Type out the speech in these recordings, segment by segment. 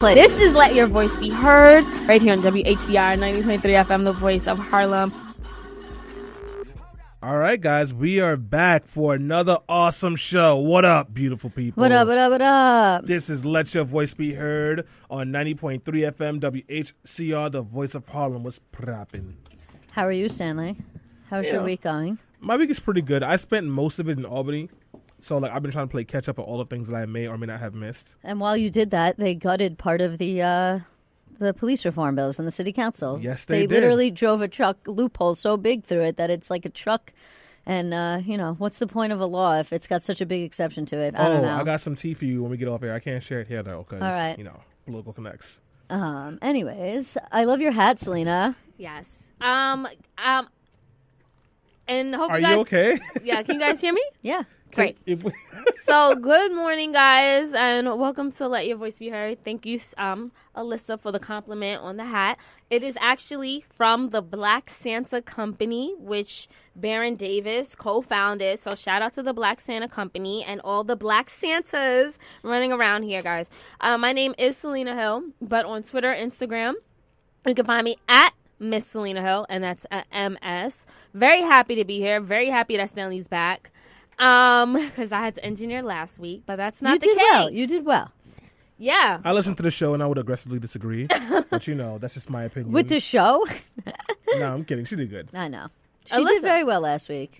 This is Let Your Voice Be Heard right here on WHCR 90.3 FM, the voice of Harlem. All right, guys, we are back for another awesome show. What up, beautiful people? What up, what up, what up? This is Let Your Voice Be Heard on 90.3 FM, WHCR, the voice of Harlem. What's poppin'? How are you, Stanley? How's your week going? My week is pretty good. I spent most of it in Albany. So, I've been trying to play catch up on all the things that I may or may not have missed. And while you did that, they gutted part of the police reform bills in the city council. Yes, they did. They literally drove a truck loophole so big through it that it's like a truck. And, what's the point of a law if it's got such a big exception to it? I don't know. I got some tea for you when we get off here. I can't share it here, though, because, right. Political connects. Anyways, I love your hat, Selena. Yes. And hope Are you guys... you okay? Yeah, can you guys hear me? Yeah. Great. So, good morning, guys, and welcome to Let Your Voice Be Heard. Thank you, Ilyssa, for the compliment on the hat. It is actually from the Black Santa Company, which Baron Davis co-founded. So, shout out to the Black Santa Company and all the Black Santas running around here, guys. My name is Selena Hill, but on Twitter, Instagram, you can find me at Miss Selena Hill, and that's at MS. Very happy to be here. Very happy that Stanley's back. Because I had to engineer last week, but that's not the case. Well. You did well. Yeah. I listened to the show, and I would aggressively disagree. But, that's just my opinion. With the show? No, I'm kidding. She did good. I know. She did very well last week.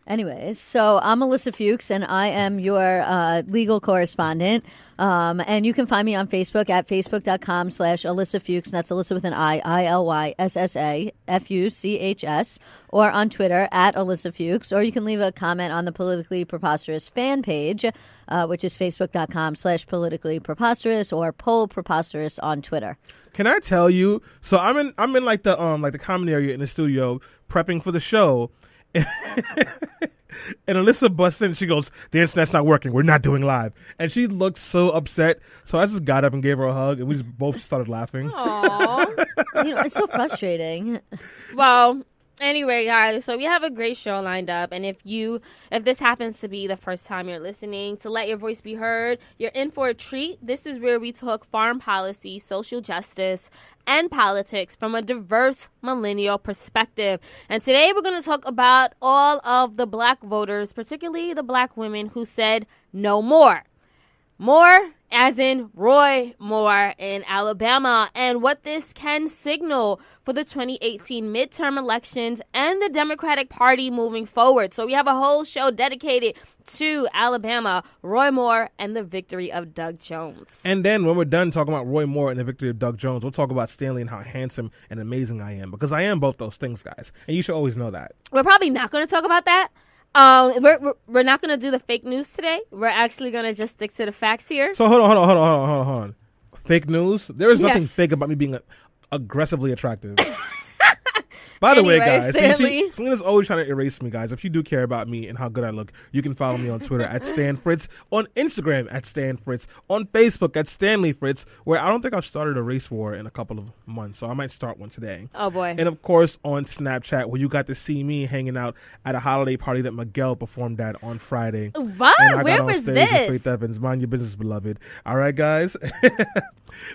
Anyways, so I'm Ilyssa Fuchs, and I am your legal correspondent. And you can find me on Facebook at facebook.com/Ilyssa Fuchs. That's Ilyssa with an I, Ilyssa Fuchs, or on Twitter at Ilyssa Fuchs. Or you can leave a comment on the Politically Preposterous fan page, which is facebook.com/politically preposterous or Poll Preposterous on Twitter. Can I tell you? So I'm in like the common area in the studio prepping for the show. And Ilyssa busts in. She goes, "The internet's not working. We're not doing live." And she looked so upset. So I just got up and gave her a hug, and we just both started laughing. Aww. It's so frustrating. Well, anyway, guys, so we have a great show lined up, and if this happens to be the first time you're listening to Let Your Voice Be Heard, you're in for a treat. This is where we talk foreign policy, social justice, and politics from a diverse millennial perspective. And today we're going to talk about all of the black voters, particularly the black women who said no more. More as in Roy Moore in Alabama, and what this can signal for the 2018 midterm elections and the Democratic Party moving forward. So we have a whole show dedicated to Alabama, Roy Moore, and the victory of Doug Jones. And then when we're done talking about Roy Moore and the victory of Doug Jones, we'll talk about Stanley and how handsome and amazing I am, because I am both those things, guys. And you should always know that. We're probably not going to talk about that. We're not going to do the fake news today. We're actually going to just stick to the facts here. So hold on. Fake news? There is nothing fake about me being aggressively attractive. By the way, guys, Selena's always trying to erase me, guys. If you do care about me and how good I look, you can follow me on Twitter at Stan Fritz, on Instagram at Stan Fritz, on Facebook at Stanley Fritz, where I don't think I've started a race war in a couple of months, so I might start one today. Oh, boy. And, of course, on Snapchat, where you got to see me hanging out at a holiday party that Miguel performed at on Friday. What? Where was this? With Faith Evans. Mind your business, beloved. All right, guys?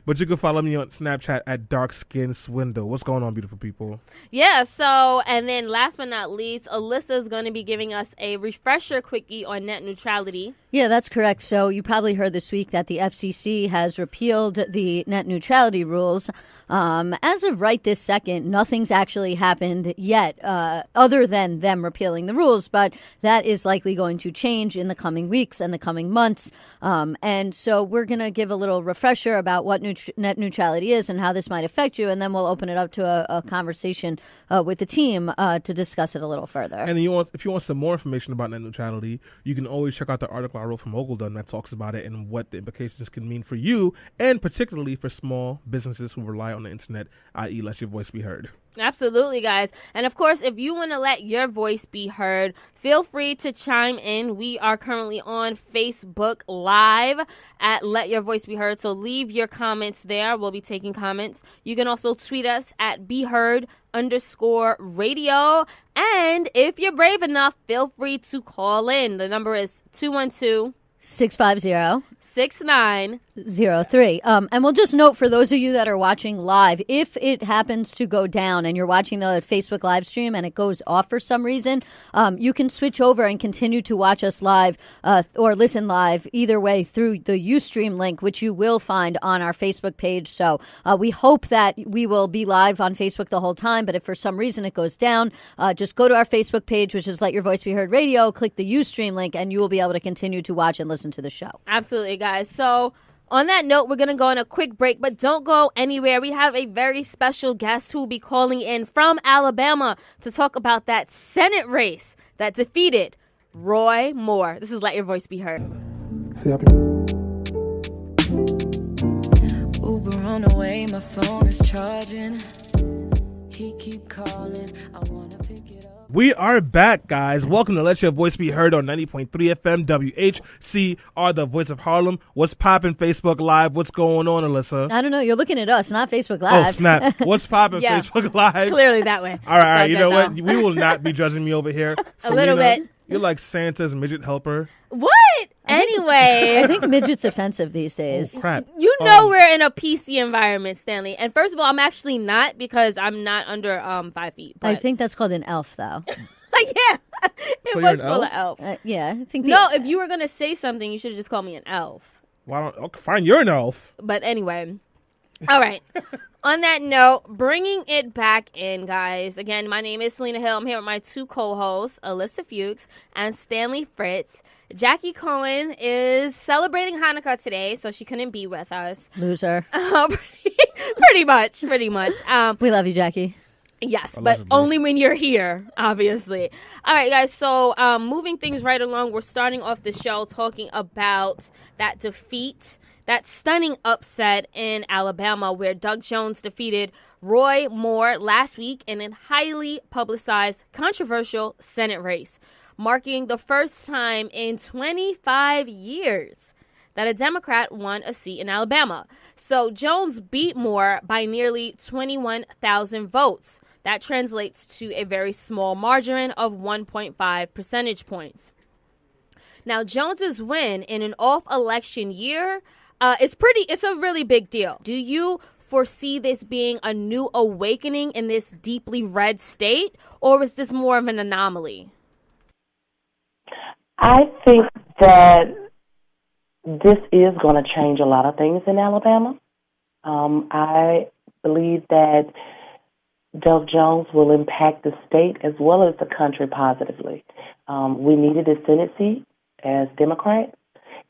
But you can follow me on Snapchat at Dark Skin Swindle. What's going on, beautiful people? Yeah, so, and then last but not least, Ilyssa is going to be giving us a refresher quickie on net neutrality. Yeah, that's correct. So you probably heard this week that the FCC has repealed the net neutrality rules. As of right this second, nothing's actually happened yet other than them repealing the rules, but that is likely going to change in the coming weeks and the coming months. And so we're going to give a little refresher about what net neutrality is and how this might affect you, and then we'll open it up to a conversation with the team to discuss it a little further. And if you want some more information about net neutrality, you can always check out the article I wrote from Ogledon that talks about it and what the implications can mean for you, and particularly for small businesses who rely on the internet, i.e. let your voice be heard. Absolutely, guys. And of course, if you want to let your voice be heard, feel free to chime in. We are currently on Facebook Live at Let Your Voice Be Heard. So leave your comments there. We'll be taking comments. You can also tweet us at BeHeard_radio. And if you're brave enough, feel free to call in. The number is 212 650 6903. And we'll just note for those of you that are watching live, if it happens to go down and you're watching the Facebook live stream and it goes off for some reason, you can switch over and continue to watch us live or listen live either way through the Ustream link, which you will find on our Facebook page. So we hope that we will be live on Facebook the whole time. But if for some reason it goes down, just go to our Facebook page, which is Let Your Voice Be Heard Radio, click the Ustream link, and you will be able to continue to watch and listen to the show. Absolutely, guys. So on that note, we're going to go on a quick break, but don't go anywhere. We have a very special guest who will be calling in from Alabama to talk about that Senate race that defeated Roy Moore. This is Let Your Voice Be Heard. Uber on the way, my phone is charging. He keep calling, I want to pick it up. We are back, guys. Welcome to Let Your Voice Be Heard on 90.3 FM WHCR, the voice of Harlem. What's poppin' Facebook Live? What's going on, Ilyssa? I don't know. You're looking at us, not Facebook Live. Oh, snap. What's poppin' Yeah. Facebook Live? Clearly that way. All right. You know now. what? We will not be judging me over here. A little bit. You're like Santa's midget helper. What? Anyway. I think midget's offensive these days. Oh, crap. You know we're in a PC environment, Stanley. And first of all, I'm actually not because I'm not under 5 feet. But I think that's called an elf, though. yeah. It So you're was an called elf? an elf. Yeah, I think. No, if you were going to say something, you should have just called me an elf. Why don't? Okay, fine, you're an elf. But anyway. All right. On that note, bringing it back in, guys. Again, my name is Selena Hill. I'm here with my two co-hosts, Ilyssa Fuchs and Stanley Fritz. Jackie Cohen is celebrating Hanukkah today, so she couldn't be with us. Loser. Pretty much. We love you, Jackie. Yes, I but love it, only when you're here, obviously. All right, guys, so moving things right along, we're starting off the show talking about that defeat, that stunning upset in Alabama where Doug Jones defeated Roy Moore last week in a highly publicized, controversial Senate race, marking the first time in 25 years that a Democrat won a seat in Alabama. So Jones beat Moore by nearly 21,000 votes. That translates to a very small margin of 1.5 percentage points. Now, Jones's win in an off-election year it's a really big deal. Do you foresee this being a new awakening in this deeply red state, or is this more of an anomaly? I think that this is going to change a lot of things in Alabama. I believe that Doug Jones will impact the state as well as the country positively. We needed a Senate seat as Democrat,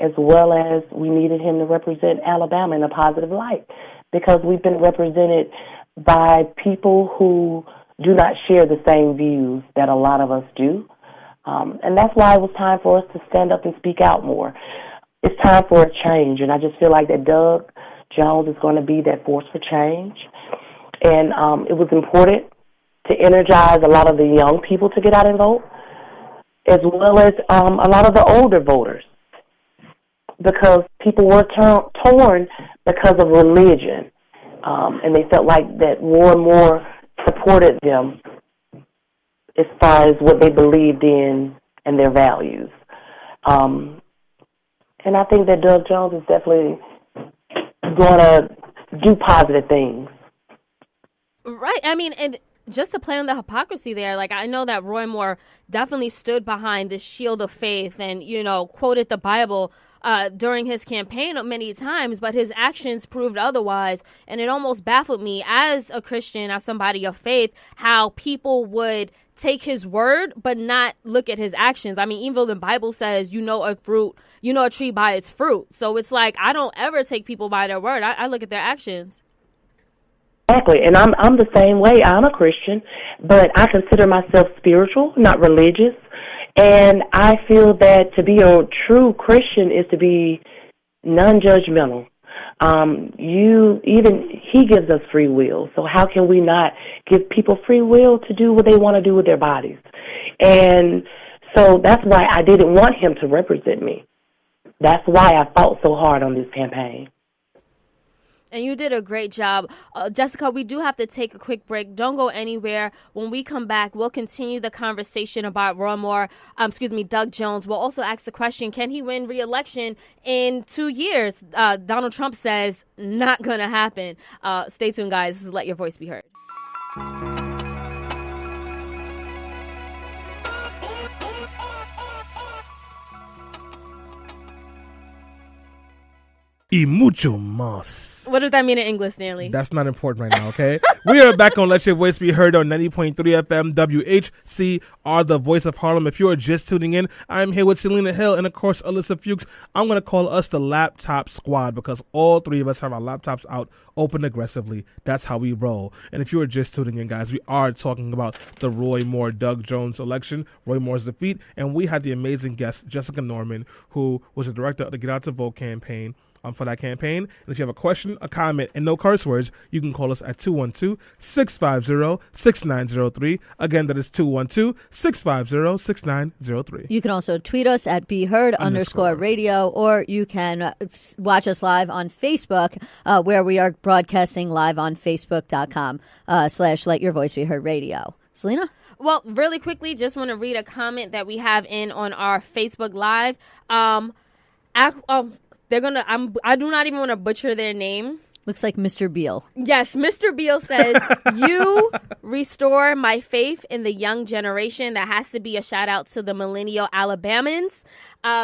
as well as we needed him to represent Alabama in a positive light, because we've been represented by people who do not share the same views that a lot of us do. And that's why it was time for us to stand up and speak out more. It's time for a change, and I just feel like that Doug Jones is going to be that force for change. And it was important to energize a lot of the young people to get out and vote, as well as a lot of the older voters, because people were torn because of religion, and they felt like that more and more supported them as far as what they believed in and their values. And I think that Doug Jones is definitely going to do positive things. Right. I mean, and just to play on the hypocrisy there, like, I know that Roy Moore definitely stood behind this shield of faith and, quoted the Bible during his campaign many times, but his actions proved otherwise. And it almost baffled me as a Christian, as somebody of faith, how people would take his word but not look at his actions. I mean, even though the Bible says you know a tree by its fruit. So it's like, I don't ever take people by their word. I look at their actions. Exactly, and I'm the same way. I'm a Christian, but I consider myself spiritual, not religious. And I feel that to be a true Christian is to be non-judgmental. He gives us free will, so how can we not give people free will to do what they want to do with their bodies? And so that's why I didn't want him to represent me. That's why I fought so hard on this campaign. And you did a great job. Jessica, we do have to take a quick break. Don't go anywhere. When we come back, we'll continue the conversation about Doug Jones. We'll also ask the question, can he win re-election in 2 years? Donald Trump says not going to happen. Stay tuned, guys. This is Let Your Voice Be Heard. Y mucho más. What does that mean in English, Stanley? That's not important right now, okay? We are back on Let Your Voice Be Heard on 90.3 FM WHCR, the voice of Harlem. If you are just tuning in, I'm here with Selena Hill and, of course, Ilyssa Fuchs. I'm going to call us the Laptop Squad because all three of us have our laptops out open aggressively. That's how we roll. And if you are just tuning in, guys, we are talking about the Roy Moore-Doug Jones election, Roy Moore's defeat, and we had the amazing guest, Jessica Norman, who was the director of the Get Out to Vote campaign. For that campaign. And if you have a question, a comment, and no curse words, you can call us at 212-650-6903. Again, that is 212-650-6903. You can also tweet us at BeHeard_radio, or you can watch us live on Facebook, where we are broadcasting live on Facebook.com / Let Your Voice Be Heard Radio. Selena? Well, really quickly, just want to read a comment that we have in on our Facebook Live. I do not even want to butcher their name. Looks like Mr. Beal. Yes, Mr. Beal says, you restore my faith in the young generation. That has to be a shout out to the millennial Alabamans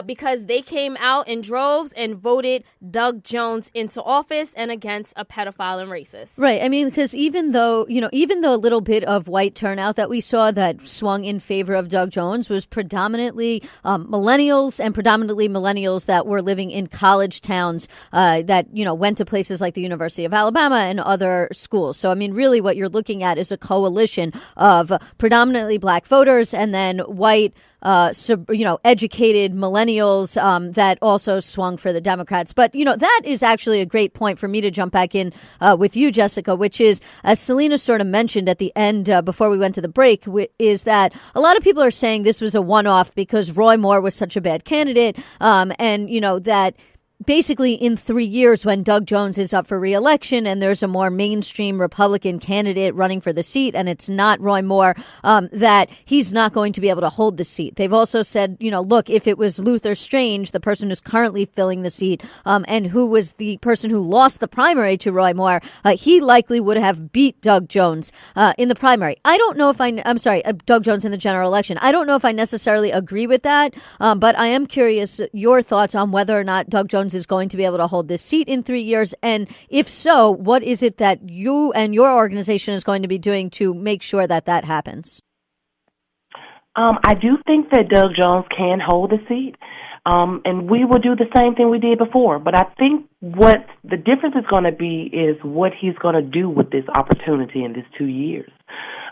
because they came out in droves and voted Doug Jones into office and against a pedophile and racist. Right. I mean, because even though a little bit of white turnout that we saw that swung in favor of Doug Jones was predominantly millennials and predominantly millennials that were living in college towns that, went to places like the University of Alabama and other schools. So, I mean, really what you're looking at is a coalition of predominantly black voters and then white, educated millennials that also swung for the Democrats. But, that is actually a great point for me to jump back in with you, Jessica, which is, as Selena sort of mentioned at the end before we went to the break, is that a lot of people are saying this was a one-off because Roy Moore was such a bad candidate that basically in 3 years when Doug Jones is up for re-election and there's a more mainstream Republican candidate running for the seat and it's not Roy Moore, that he's not going to be able to hold the seat. They've also said, look, if it was Luther Strange, the person who's currently filling the seat, and who was the person who lost the primary to Roy Moore, he likely would have beat Doug Jones in the primary. I don't know if Doug Jones in the general election. I don't know if I necessarily agree with that, but I am curious your thoughts on whether or not Doug Jones is going to be able to hold this seat in 3 years. And if so, what is it that you and your organization is going to be doing to make sure that that happens? I do think that Doug Jones can hold the seat, and we will do the same thing we did before. But I think what the difference is going to be is what he's going to do with this opportunity in these 2 years.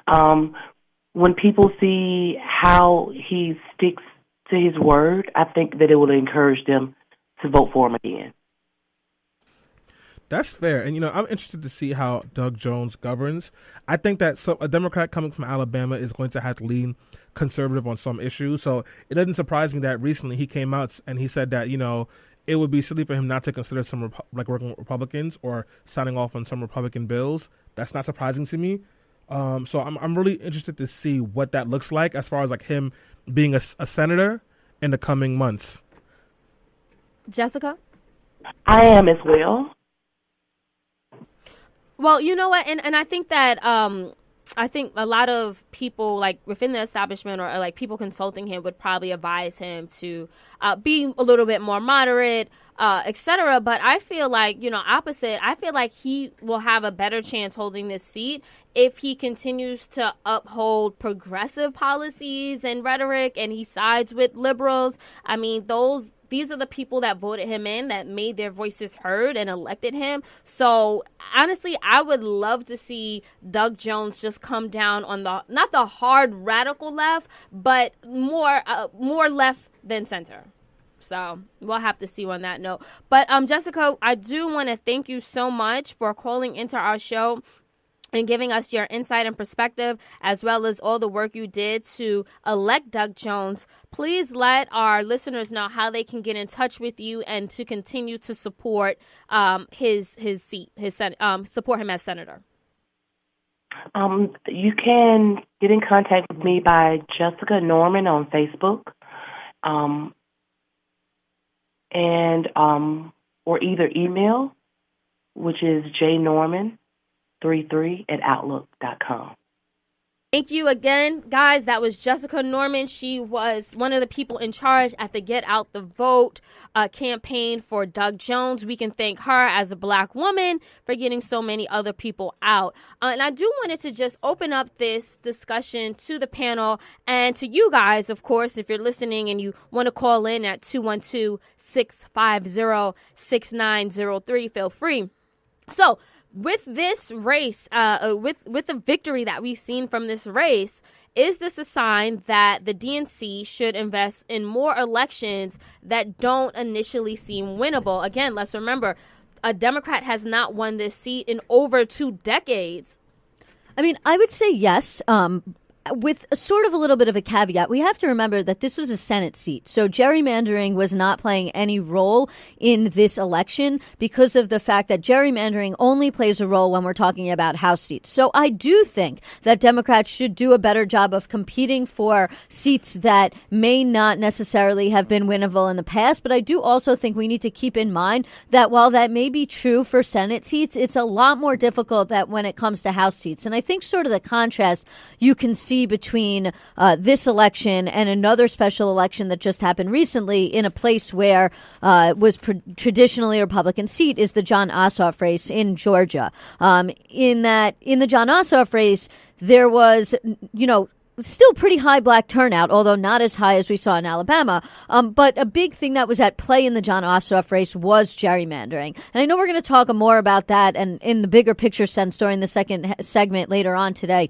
When people see how he sticks to his word, I think that it will encourage them to vote for him again. That's fair. And, I'm interested to see how Doug Jones governs. I think that a Democrat coming from Alabama is going to have to lean conservative on some issues. So it doesn't surprise me that recently he came out and he said that, it would be silly for him not to consider some working with Republicans or signing off on some Republican bills. That's not surprising to me. So I'm really interested to see what that looks like as far as him being a senator in the coming months. Jessica? I am as well. Well, you know what? And I think that I think a lot of people within the establishment or people consulting him would probably advise him to be a little bit more moderate, etc. But I feel opposite. I feel like he will have a better chance holding this seat if he continues to uphold progressive policies and rhetoric and he sides with liberals. I mean, these are the people that voted him in, that made their voices heard and elected him. So, honestly, I would love to see Doug Jones just come down on not the hard radical left, but more left than center. So, we'll have to see on that note. But, Jessica, I do want to thank you so much for calling into our show. and giving us your insight and perspective, as well as all the work you did to elect Doug Jones. Please let our listeners know how they can get in touch with you and to continue to support his seat, support him as senator. You can get in contact with me by Jessica Norman on Facebook, or either email, which is jnorman33@outlook.com. Thank you again, guys. That was Jessica Norman. She was one of the people in charge at the Get Out the Vote campaign for Doug Jones. We can thank her as a Black woman for getting so many other people out. And I do wanted to just open up this discussion to the panel and to you guys, of course, if you're listening and you want to call in at 212-650-6903, feel free. So, with this race, with the victory that we've seen from this race, is this a sign that the DNC should invest in more elections that don't initially seem winnable? Again, let's remember, a Democrat has not won this seat in over 2 decades. I mean, I would say yes. With sort of a little bit of a caveat, we have to remember that this was a Senate seat. So gerrymandering was not playing any role in this election because of the fact that gerrymandering only plays a role when we're talking about House seats. So I do think that Democrats should do a better job of competing for seats that may not necessarily have been winnable in the past. But I do also think we need to keep in mind that while that may be true for Senate seats, it's a lot more difficult that when it comes to House seats. And I think sort of the contrast you can see between this election and another special election that just happened recently in a place where it was traditionally a Republican seat is the John Ossoff race in Georgia. In the John Ossoff race, there was, still pretty high Black turnout, although not as high as we saw in Alabama. But a big thing that was at play in the John Ossoff race was gerrymandering. And I know we're going to talk more about that and in the bigger picture sense during the second segment later on today.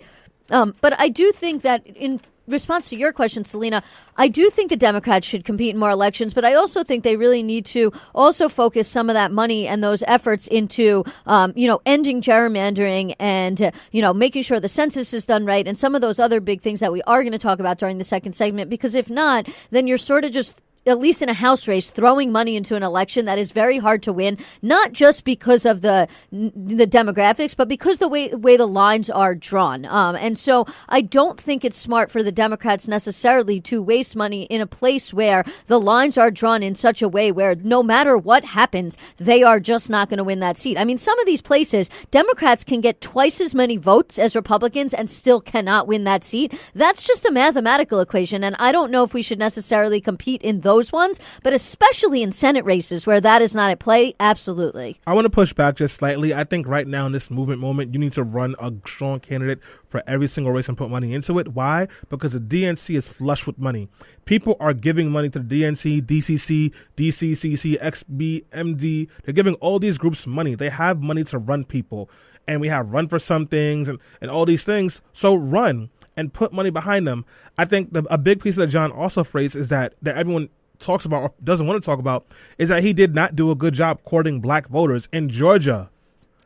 But I do think that in response to your question, Selena, I do think the Democrats should compete in more elections, but I also think they really need to also focus some of that money and those efforts into, ending gerrymandering and, making sure the census is done right and some of those other big things that we are going to talk about during the second segment, because if not, then you're sort of just, at least in a House race, throwing money into an election that is very hard to win, not just because of the demographics, but because the way the lines are drawn. And so I don't think it's smart for the Democrats necessarily to waste money in a place where the lines are drawn in such a way where no matter what happens, they are just not going to win that seat. I mean, some of these places, Democrats can get twice as many votes as Republicans and still cannot win that seat. That's just a mathematical equation, and I don't know if we should necessarily compete in those ones, but especially in Senate races where that is not at play, absolutely. I want to push back just slightly. I think right now in this movement moment, you need to run a strong candidate for every single race and put money into it. Why? Because the DNC is flush with money. People are giving money to the DNC, DCC, DCCC, XBMD. They're giving all these groups money. They have money to run people. And we have run for some things and all these things. So run and put money behind them. I think a big piece of the John Ossoff phrase is that everyone talks about or doesn't want to talk about is that he did not do a good job courting Black voters in Georgia.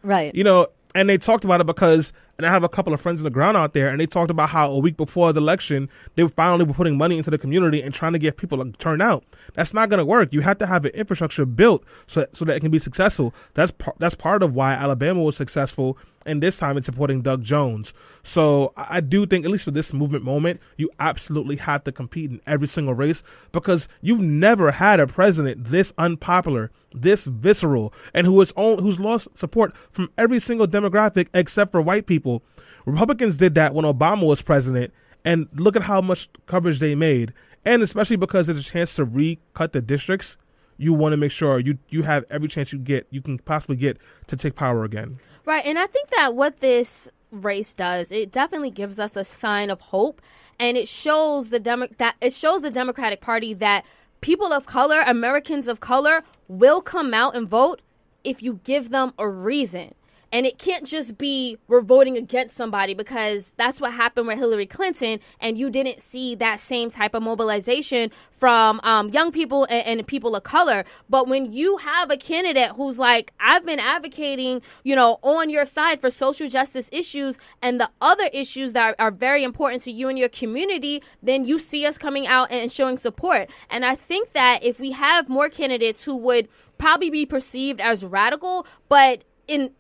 Right. And they talked about it because, and I have a couple of friends on the ground out there, and they talked about how a week before the election, they finally were putting money into the community and trying to get people to turn out. That's not going to work. You have to have an infrastructure built so that it can be successful. That's part of why Alabama was successful, and this time it's supporting Doug Jones. So I do think, at least for this movement moment, you absolutely have to compete in every single race because you've never had a president this unpopular, this visceral, and who's lost support from every single demographic except for white people. Republicans did that when Obama was president, and look at how much coverage they made. And especially because there's a chance to recut the districts, you want to make sure you have every chance you can possibly get to take power again. Right, and I think that what this race does, it definitely gives us a sign of hope, and it shows the Democratic Party that people of color, Americans of color, will come out and vote if you give them a reason. And it can't just be we're voting against somebody, because that's what happened with Hillary Clinton, and you didn't see that same type of mobilization from young people and people of color. But when you have a candidate who's like, I've been advocating, on your side for social justice issues and the other issues that are very important to you and your community, then you see us coming out and showing support. And I think that if we have more candidates who would probably be perceived as radical, but in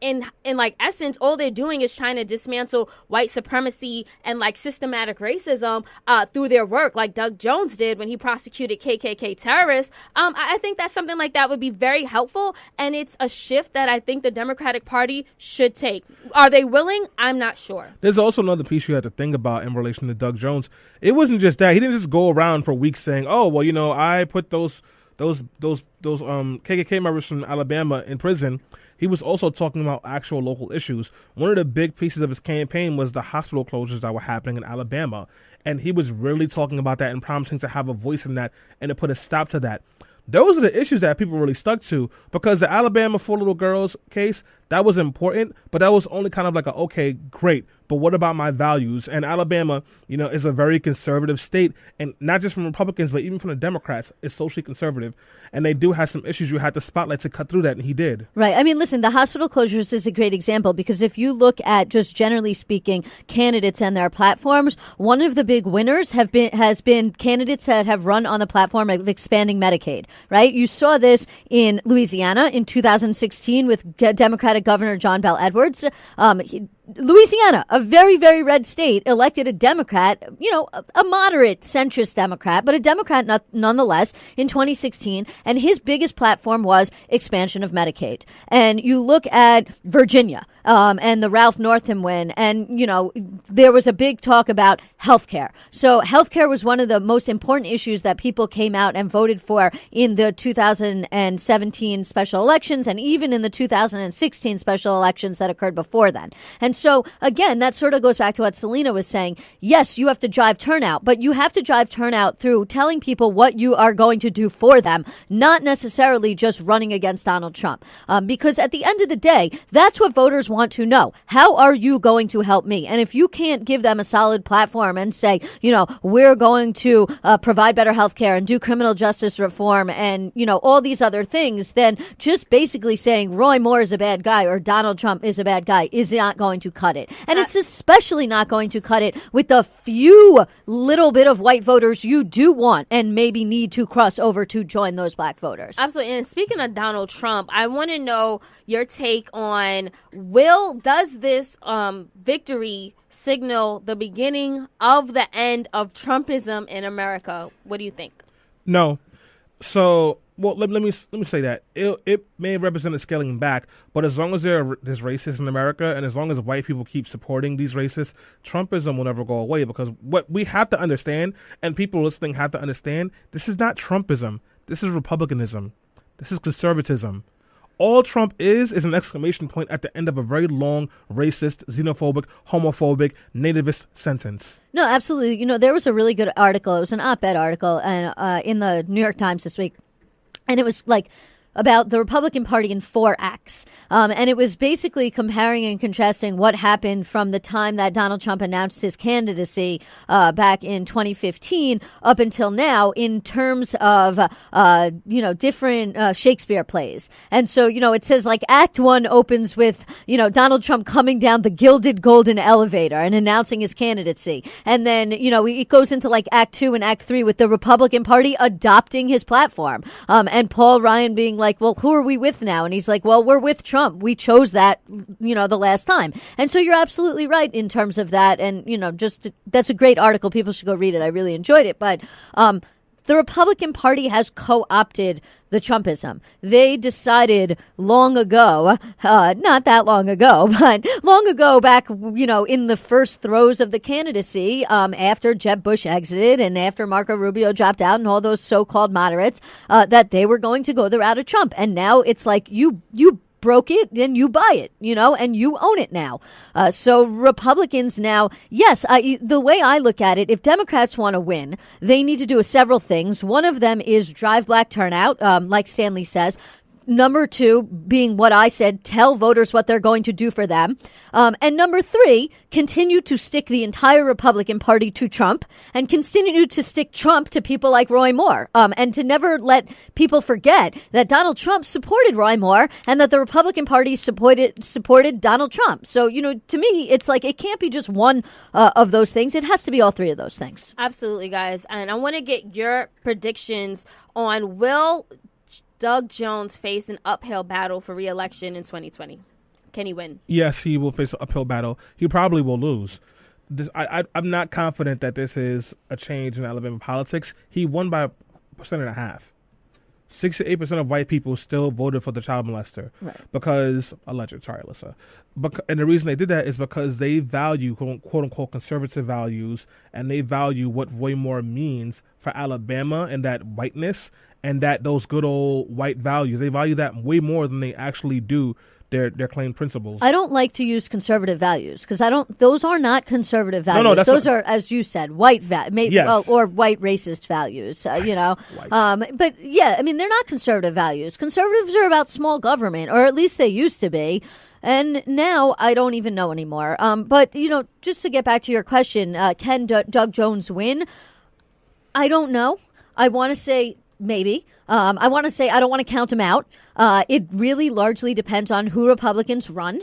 like essence, all they're doing is trying to dismantle white supremacy and like systematic racism through their work, like Doug Jones did when he prosecuted KKK terrorists. I think that something like that would be very helpful, and it's a shift that I think the Democratic Party should take. Are they willing? I'm not sure. There's also another piece you have to think about in relation to Doug Jones. It wasn't just that. He didn't just go around for weeks saying, "Oh, well, I put those KKK members from Alabama in prison." He was also talking about actual local issues. One of the big pieces of his campaign was the hospital closures that were happening in Alabama. And he was really talking about that and promising to have a voice in that and to put a stop to that. Those are the issues that people really stuck to, because the Alabama 4 little girls case, that was important, but that was only kind of like okay, great, but what about my values? And Alabama, is a very conservative state, and not just from Republicans, but even from the Democrats, it's socially conservative, and they do have some issues you had to spotlight to cut through that, and he did. Right. I mean, listen, the hospital closures is a great example, because if you look at, just generally speaking, candidates and their platforms, one of the big winners has been candidates that have run on the platform of expanding Medicaid, right? You saw this in Louisiana in 2016 with Democratic Governor John Bel Edwards. Louisiana, a very, very red state, elected a Democrat, a moderate centrist Democrat, but a Democrat nonetheless in 2016. And his biggest platform was expansion of Medicaid. And you look at Virginia and the Ralph Northam win, and, there was a big talk about health care. So health care was one of the most important issues that people came out and voted for in the 2017 special elections, and even in the 2016 special elections that occurred before then. And so, again, that sort of goes back to what Selena was saying. Yes, you have to drive turnout, but you have to drive turnout through telling people what you are going to do for them, not necessarily just running against Donald Trump. Because at the end of the day, that's what voters want to know. How are you going to help me? And if you can't give them a solid platform and say, we're going to provide better health care and do criminal justice reform and, all these other things, then just basically saying Roy Moore is a bad guy or Donald Trump is a bad guy is not going to cut it. And it's especially not going to cut it with the few little bit of white voters you do want and maybe need to cross over to join those black voters. Absolutely. And speaking of Donald Trump, I want to know your take on does this victory signal the beginning of the end of Trumpism in America? What do you think? No. So, well, let me say that it may represent a scaling back, but as long as there's racists in America, and as long as white people keep supporting these racists, Trumpism will never go away. Because what we have to understand, and people listening have to understand, this is not Trumpism. This is Republicanism. This is conservatism. All Trump is an exclamation point at the end of a very long, racist, xenophobic, homophobic, nativist sentence. No, absolutely. There was a really good article. It was an op-ed article in the New York Times this week. And it was like about the Republican Party in 4 acts. And it was basically comparing and contrasting what happened from the time that Donald Trump announced his candidacy back in 2015 up until now in terms of, different Shakespeare plays. And so, it says like Act 1 opens with, Donald Trump coming down the gilded golden elevator and announcing his candidacy. And then, it goes into like Act 2 and Act 3 with the Republican Party adopting his platform. And Paul Ryan being like, well, who are we with now? And he's like, well, we're with Trump. We chose that, the last time. And so you're absolutely right in terms of that. And, that's a great article. People should go read it. I really enjoyed it. But the Republican Party has co-opted the Trumpism. They decided long ago, not that long ago, but long ago back, in the first throes of the candidacy, after Jeb Bush exited and after Marco Rubio dropped out and all those so-called moderates, that they were going to go the route of Trump. And now it's like you broke it, then you buy it, and you own it now. So Republicans now, yes, the way I look at it, if Democrats want to win, they need to do several things. One of them is drive black turnout, like Stanley says. Number 2 being what I said, tell voters what they're going to do for them. And number 3, continue to stick the entire Republican Party to Trump and continue to stick Trump to people like Roy Moore. And to never let people forget that Donald Trump supported Roy Moore and that the Republican Party supported Donald Trump. So, to me, it's like it can't be just one of those things. It has to be all 3 of those things. Absolutely, guys. And I want to get your predictions on will Doug Jones face an uphill battle for re-election in 2020? Can he win? Yes, he will face an uphill battle. He probably will lose. I'm not confident that this is a change in Alabama politics. He won by 1.5%. 68% of white people still voted for the child molester. Right. Because, alleged, sorry, Alyssa. And the reason they did that is because they value, quote unquote, conservative values, and they value what Roy Moore means for Alabama and that whiteness and that those good old white values. They value that way more than they actually do their claimed principles. I don't like to use conservative values because those are not conservative values. No, those are, as you said, white or white racist values. But yeah, I mean, they're not conservative values. Conservatives are about small government, or at least they used to be. And now I don't even know anymore. But, just to get back to your question, can Doug Jones win? I don't know. I want to say maybe. I want to say I don't want to count him out. It really largely depends on who Republicans run.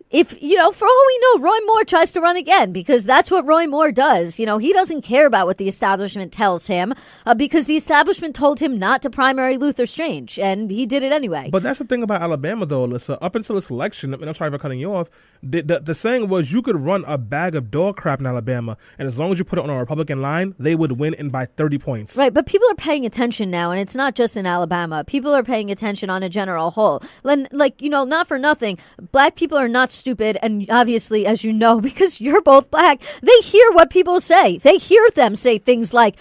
If, for all we know, Roy Moore tries to run again because that's what Roy Moore does. He doesn't care about what the establishment tells him because the establishment told him not to primary Luther Strange, and he did it anyway. But that's the thing about Alabama, though, Alyssa. Up until this election, and I'm sorry for cutting you off, the saying was you could run a bag of dog crap in Alabama, and as long as you put it on a Republican line, they would win in by 30 points. Right, but people are paying attention now, and it's not just in Alabama. People are paying attention on a general whole. Not for nothing, black people are not stupid, and obviously, as you know, because you're both black, they hear what people say. They hear them say things like,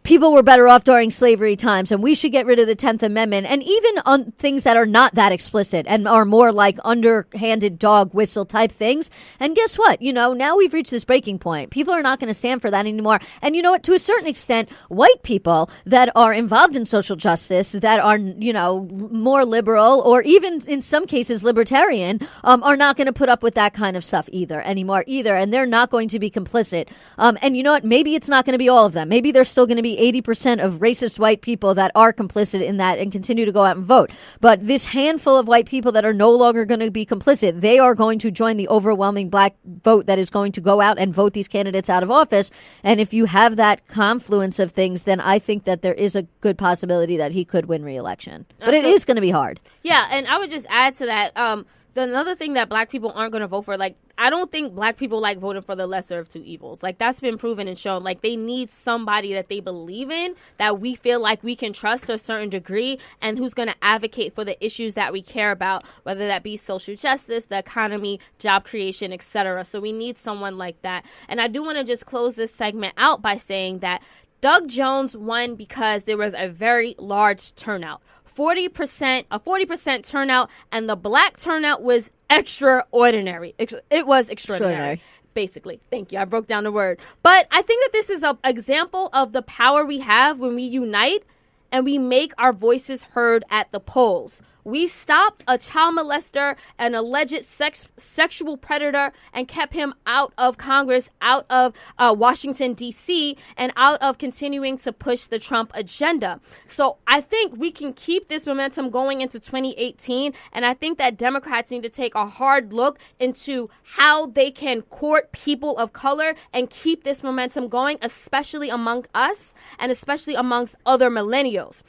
people were better off during slavery times, and we should get rid of the 10th Amendment, and even on things that are not that explicit and are more like underhanded dog whistle type things. And guess what? Now we've reached this breaking point. People are not going to stand for that anymore. And you know what? To a certain extent, white people that are involved in social justice, that are, more liberal, or even in some cases libertarian, are not going to put up with that kind of stuff anymore either. And they're not going to be complicit. And you know what? Maybe it's not going to be all of them. Maybe there's still going to be 80% of racist white people that are complicit in that and continue to go out and vote. But this handful of white people that are no longer going to be complicit, they are going to join the overwhelming black vote that is going to go out and vote these candidates out of office. And if you have that confluence of things, then I think that there is a good possibility that he could win re-election. But it is going to be hard. Yeah, and I would just add to that, another thing that black people aren't going to vote for, I don't think black people like voting for the lesser of two evils. That's been proven and shown. They need somebody that they believe in, that we feel like we can trust to a certain degree, and who's going to advocate for the issues that we care about, whether that be social justice, the economy, job creation, etc. So we need someone like that. And I do want to just close this segment out by saying that Doug Jones won because there was a very large turnout. 40% turnout, and the black turnout was extraordinary. It was extraordinary. Basically. Thank you. I broke down the word. But I think that this is an example of the power we have when we unite and we make our voices heard at the polls. We stopped a child molester, an alleged sexual predator, and kept him out of Congress, out of Washington, D.C., and out of continuing to push the Trump agenda. So I think we can keep this momentum going into 2018, and I think that Democrats need to take a hard look into how they can court people of color and keep this momentum going, especially among us and especially amongst other millennials.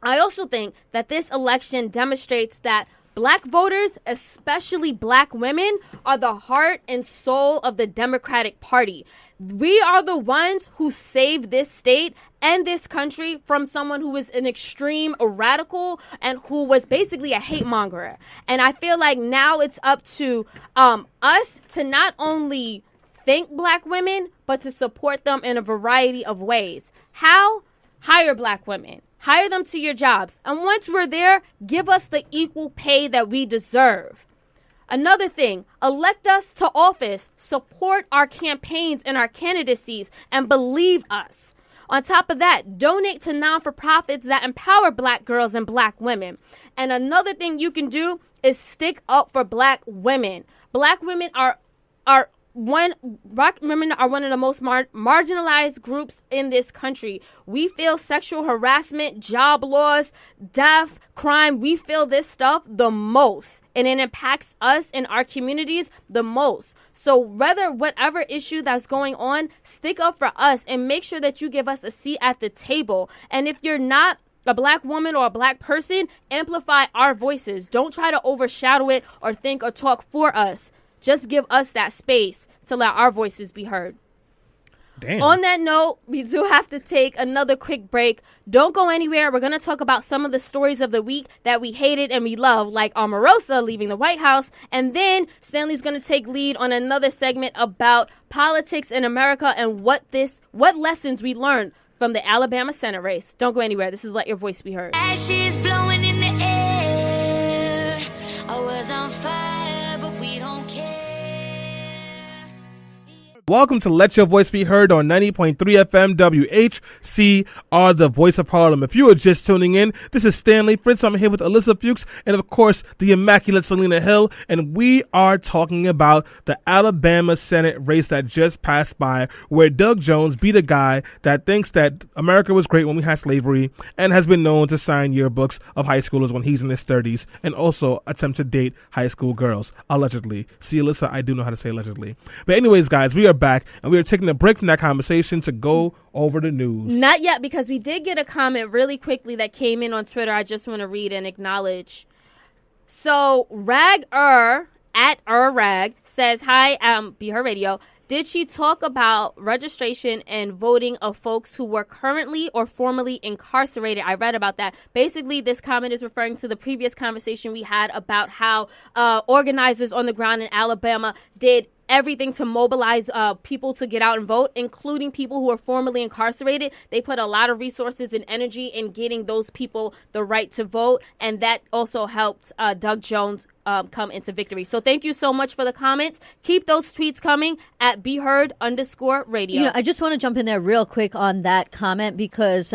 I also think that this election demonstrates that black voters, especially black women, are the heart and soul of the Democratic Party. We are the ones who saved this state and this country from someone who was an extreme radical and who was basically a hate monger. And I feel like now it's up to us to not only thank black women, but to support them in a variety of ways. How? Hire black women. Hire them to your jobs. And once we're there, give us the equal pay that we deserve. Another thing, elect us to office, support our campaigns and our candidacies, and believe us. On top of that, donate to non-for-profits that empower black girls and black women. And another thing you can do is stick up for black women. Black women are one of the most marginalized groups in this country. We feel sexual harassment, job loss, death, crime. We feel this stuff the most, and it impacts us in our communities the most. So whatever issue that's going on, stick up for us and make sure that you give us a seat at the table. And if you're not a black woman or a black person, amplify our voices. Don't try to overshadow it or think or talk for us. Just give us that space to let our voices be heard. Damn. On that note, we do have to take another quick break. Don't go anywhere. We're going to talk about some of the stories of the week that we hated and we love, like Omarosa leaving the White House. And then Stanley's going to take lead on another segment about politics in America and what lessons we learned from the Alabama Senate race. Don't go anywhere. This is Let Your Voice Be Heard. Ashes blowing in the air. I was on fire, but we don't care. Welcome to Let Your Voice Be Heard on 90.3 FM WHCR, the voice of Harlem. If you are just tuning in, this is Stanley Fritz. I'm here with Ilyssa Fuchs and, of course, the immaculate Selena Hill. And we are talking about the Alabama Senate race that just passed by, where Doug Jones beat a guy that thinks that America was great when we had slavery and has been known to sign yearbooks of high schoolers when he's in his 30s and also attempt to date high school girls, allegedly. See, Ilyssa, I do know how to say allegedly. But anyways, guys, we are back, and we are taking a break from that conversation to go over the news. Not yet, because we did get a comment really quickly that came in on Twitter. I just want to read and acknowledge. So Rag at Rag says, "Hi, Be Her Radio. Did she talk about registration and voting of folks who were currently or formerly incarcerated?" I read about that. Basically, this comment is referring to the previous conversation we had about how organizers on the ground in Alabama did everything to mobilize people to get out and vote, including people who are formerly incarcerated. They put a lot of resources and energy in getting those people the right to vote, and that also helped Doug Jones come into victory. So thank you so much for the comments. Keep those tweets coming at BeHeard_radio. I just want to jump in there real quick on that comment because,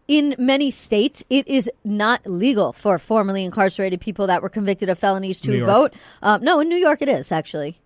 in many states, it is not legal for formerly incarcerated people that were convicted of felonies to vote. No, in New York it is, actually.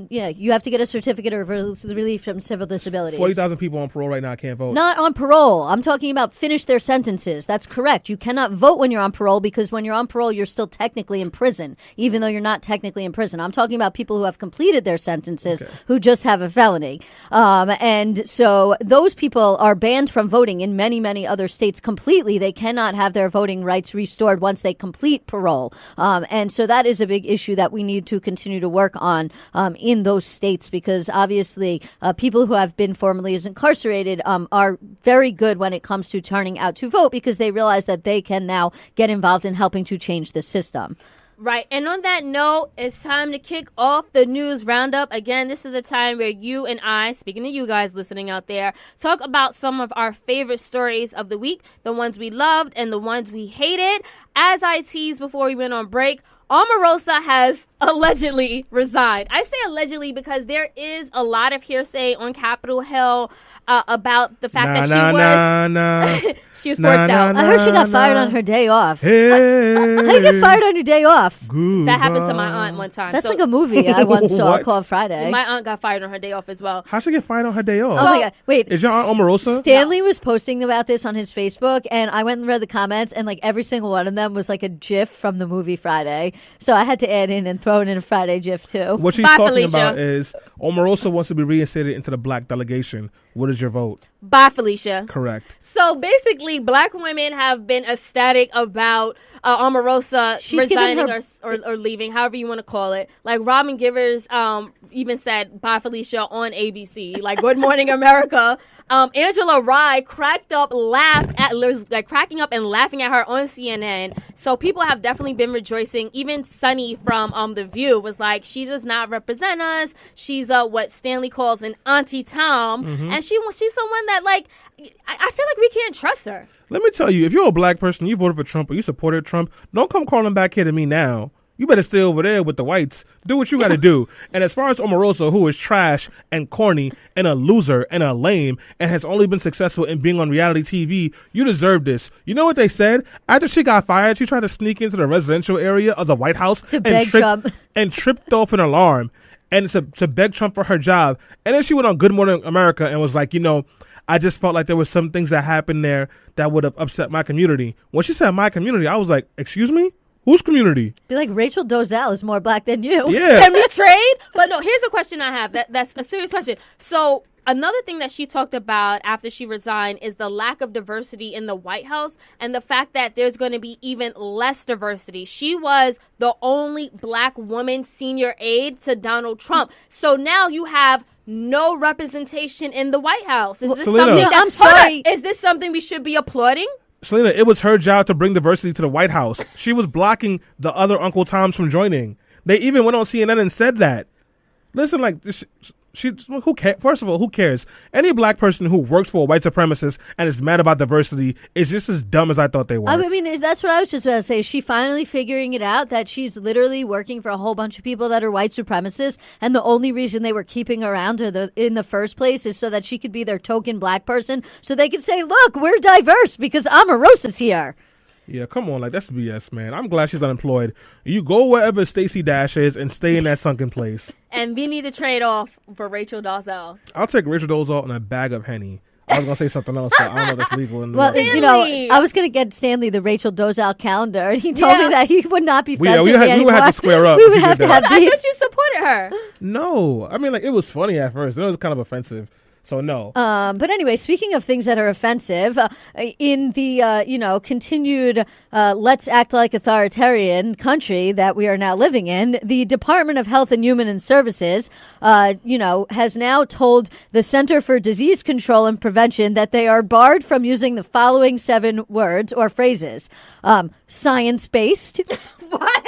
Yeah, you have to get a certificate of relief from civil disabilities. 40,000 people on parole right now can't vote. Not on parole. I'm talking about finish their sentences. That's correct. You cannot vote when you're on parole because when you're on parole, you're still technically in prison, even though you're not technically in prison. I'm talking about people who have completed their sentences who just have a felony. And so those people are banned from voting in many, many other states completely. They cannot have their voting rights restored once they complete parole. And so that is a big issue that we need to continue to work on in those states, because obviously people who have been formerly incarcerated are very good when it comes to turning out to vote because they realize that they can now get involved in helping to change the system. Right. And on that note, it's time to kick off the news roundup. Again, this is a time where you and I, speaking to you guys listening out there, talk about some of our favorite stories of the week, the ones we loved and the ones we hated. As I teased before we went on break, Omarosa has allegedly resigned. I say allegedly because there is a lot of hearsay on Capitol Hill about the fact that she was forced out. I heard she got fired on her day off. Hey. How do you get fired on your day off? That happened to my aunt one time. That's like a movie I once saw called Friday. My aunt got fired on her day off as well. How'd she get fired on her day off? Oh my God. Wait. Is your aunt Omarosa? Stanley was posting about this on his Facebook, and I went and read the comments, and like every single one of them was like a GIF from the movie Friday. So I had to add in and throw it in a Friday GIF too. What she's talking about is Omarosa wants to be reinstated into the black delegation. What is your vote? Bye, Felicia. Correct. So basically, black women have been ecstatic about Omarosa resigning or leaving, however you want to call it. Like Robin Givers even said, "Bye, Felicia" on ABC. Like Good Morning America. Angela Rye cracking up and laughing at her on CNN. So people have definitely been rejoicing. Even Sunny from The View was like, she does not represent us. She's what Stanley calls an Auntie Tom, and she's someone that I feel like we can't trust her. Let me tell you, if you're a black person, you voted for Trump or you supported Trump, don't come crawling back here to me now. You better stay over there with the whites. Do what you got to do. And as far as Omarosa, who is trash and corny and a loser and a lame and has only been successful in being on reality TV, you deserve this. You know what they said? After she got fired, she tried to sneak into the residential area of the White House and tripped off an alarm and to beg Trump for her job. And then she went on Good Morning America and was like, I just felt like there was some things that happened there that would have upset my community. When she said my community, I was like, excuse me? Whose community? Be like, Rachel Dolezal is more black than you. Yeah. Can we trade? But no, here's a question I have. That's a serious question. So another thing that she talked about after she resigned is the lack of diversity in the White House and the fact that there's going to be even less diversity. She was the only black woman senior aide to Donald Trump. So now you have no representation in the White House. Is this something I'm sorry. Is this something we should be applauding? Selena, it was her job to bring diversity to the White House. She was blocking the other Uncle Toms from joining. They even went on CNN and said that. Listen, like, who cares? First of all, who cares? Any black person who works for a white supremacist and is mad about diversity is just as dumb as I thought they were. I mean, that's what I was just about to say. Is she finally figuring it out that she's literally working for a whole bunch of people that are white supremacists, and the only reason they were keeping her around in the first place is so that she could be their token black person, so they could say, look, we're diverse because Omarosa's here. Yeah, come on, like, that's BS, man. I'm glad she's unemployed. You go wherever Stacey Dash is and stay in that sunken place. And we need to trade off for Rachel Dolezal. I'll take Rachel Dolezal and a bag of Henny. I was going to say something else, but I don't know if that's legal. Well, I was going to get Stanley the Rachel Dolezal calendar, and he told me that he would not be friends with me anymore. We would have to square up. We would have to have beef. I thought you supported her. No. I mean, like, it was funny at first. Then it was kind of offensive. So no. But anyway, speaking of things that are offensive, in the continued let's act like authoritarian country that we are now living in, the Department of Health and Human Services, has now told the Center for Disease Control and Prevention that they are barred from using the following 7 words or phrases: science-based, What?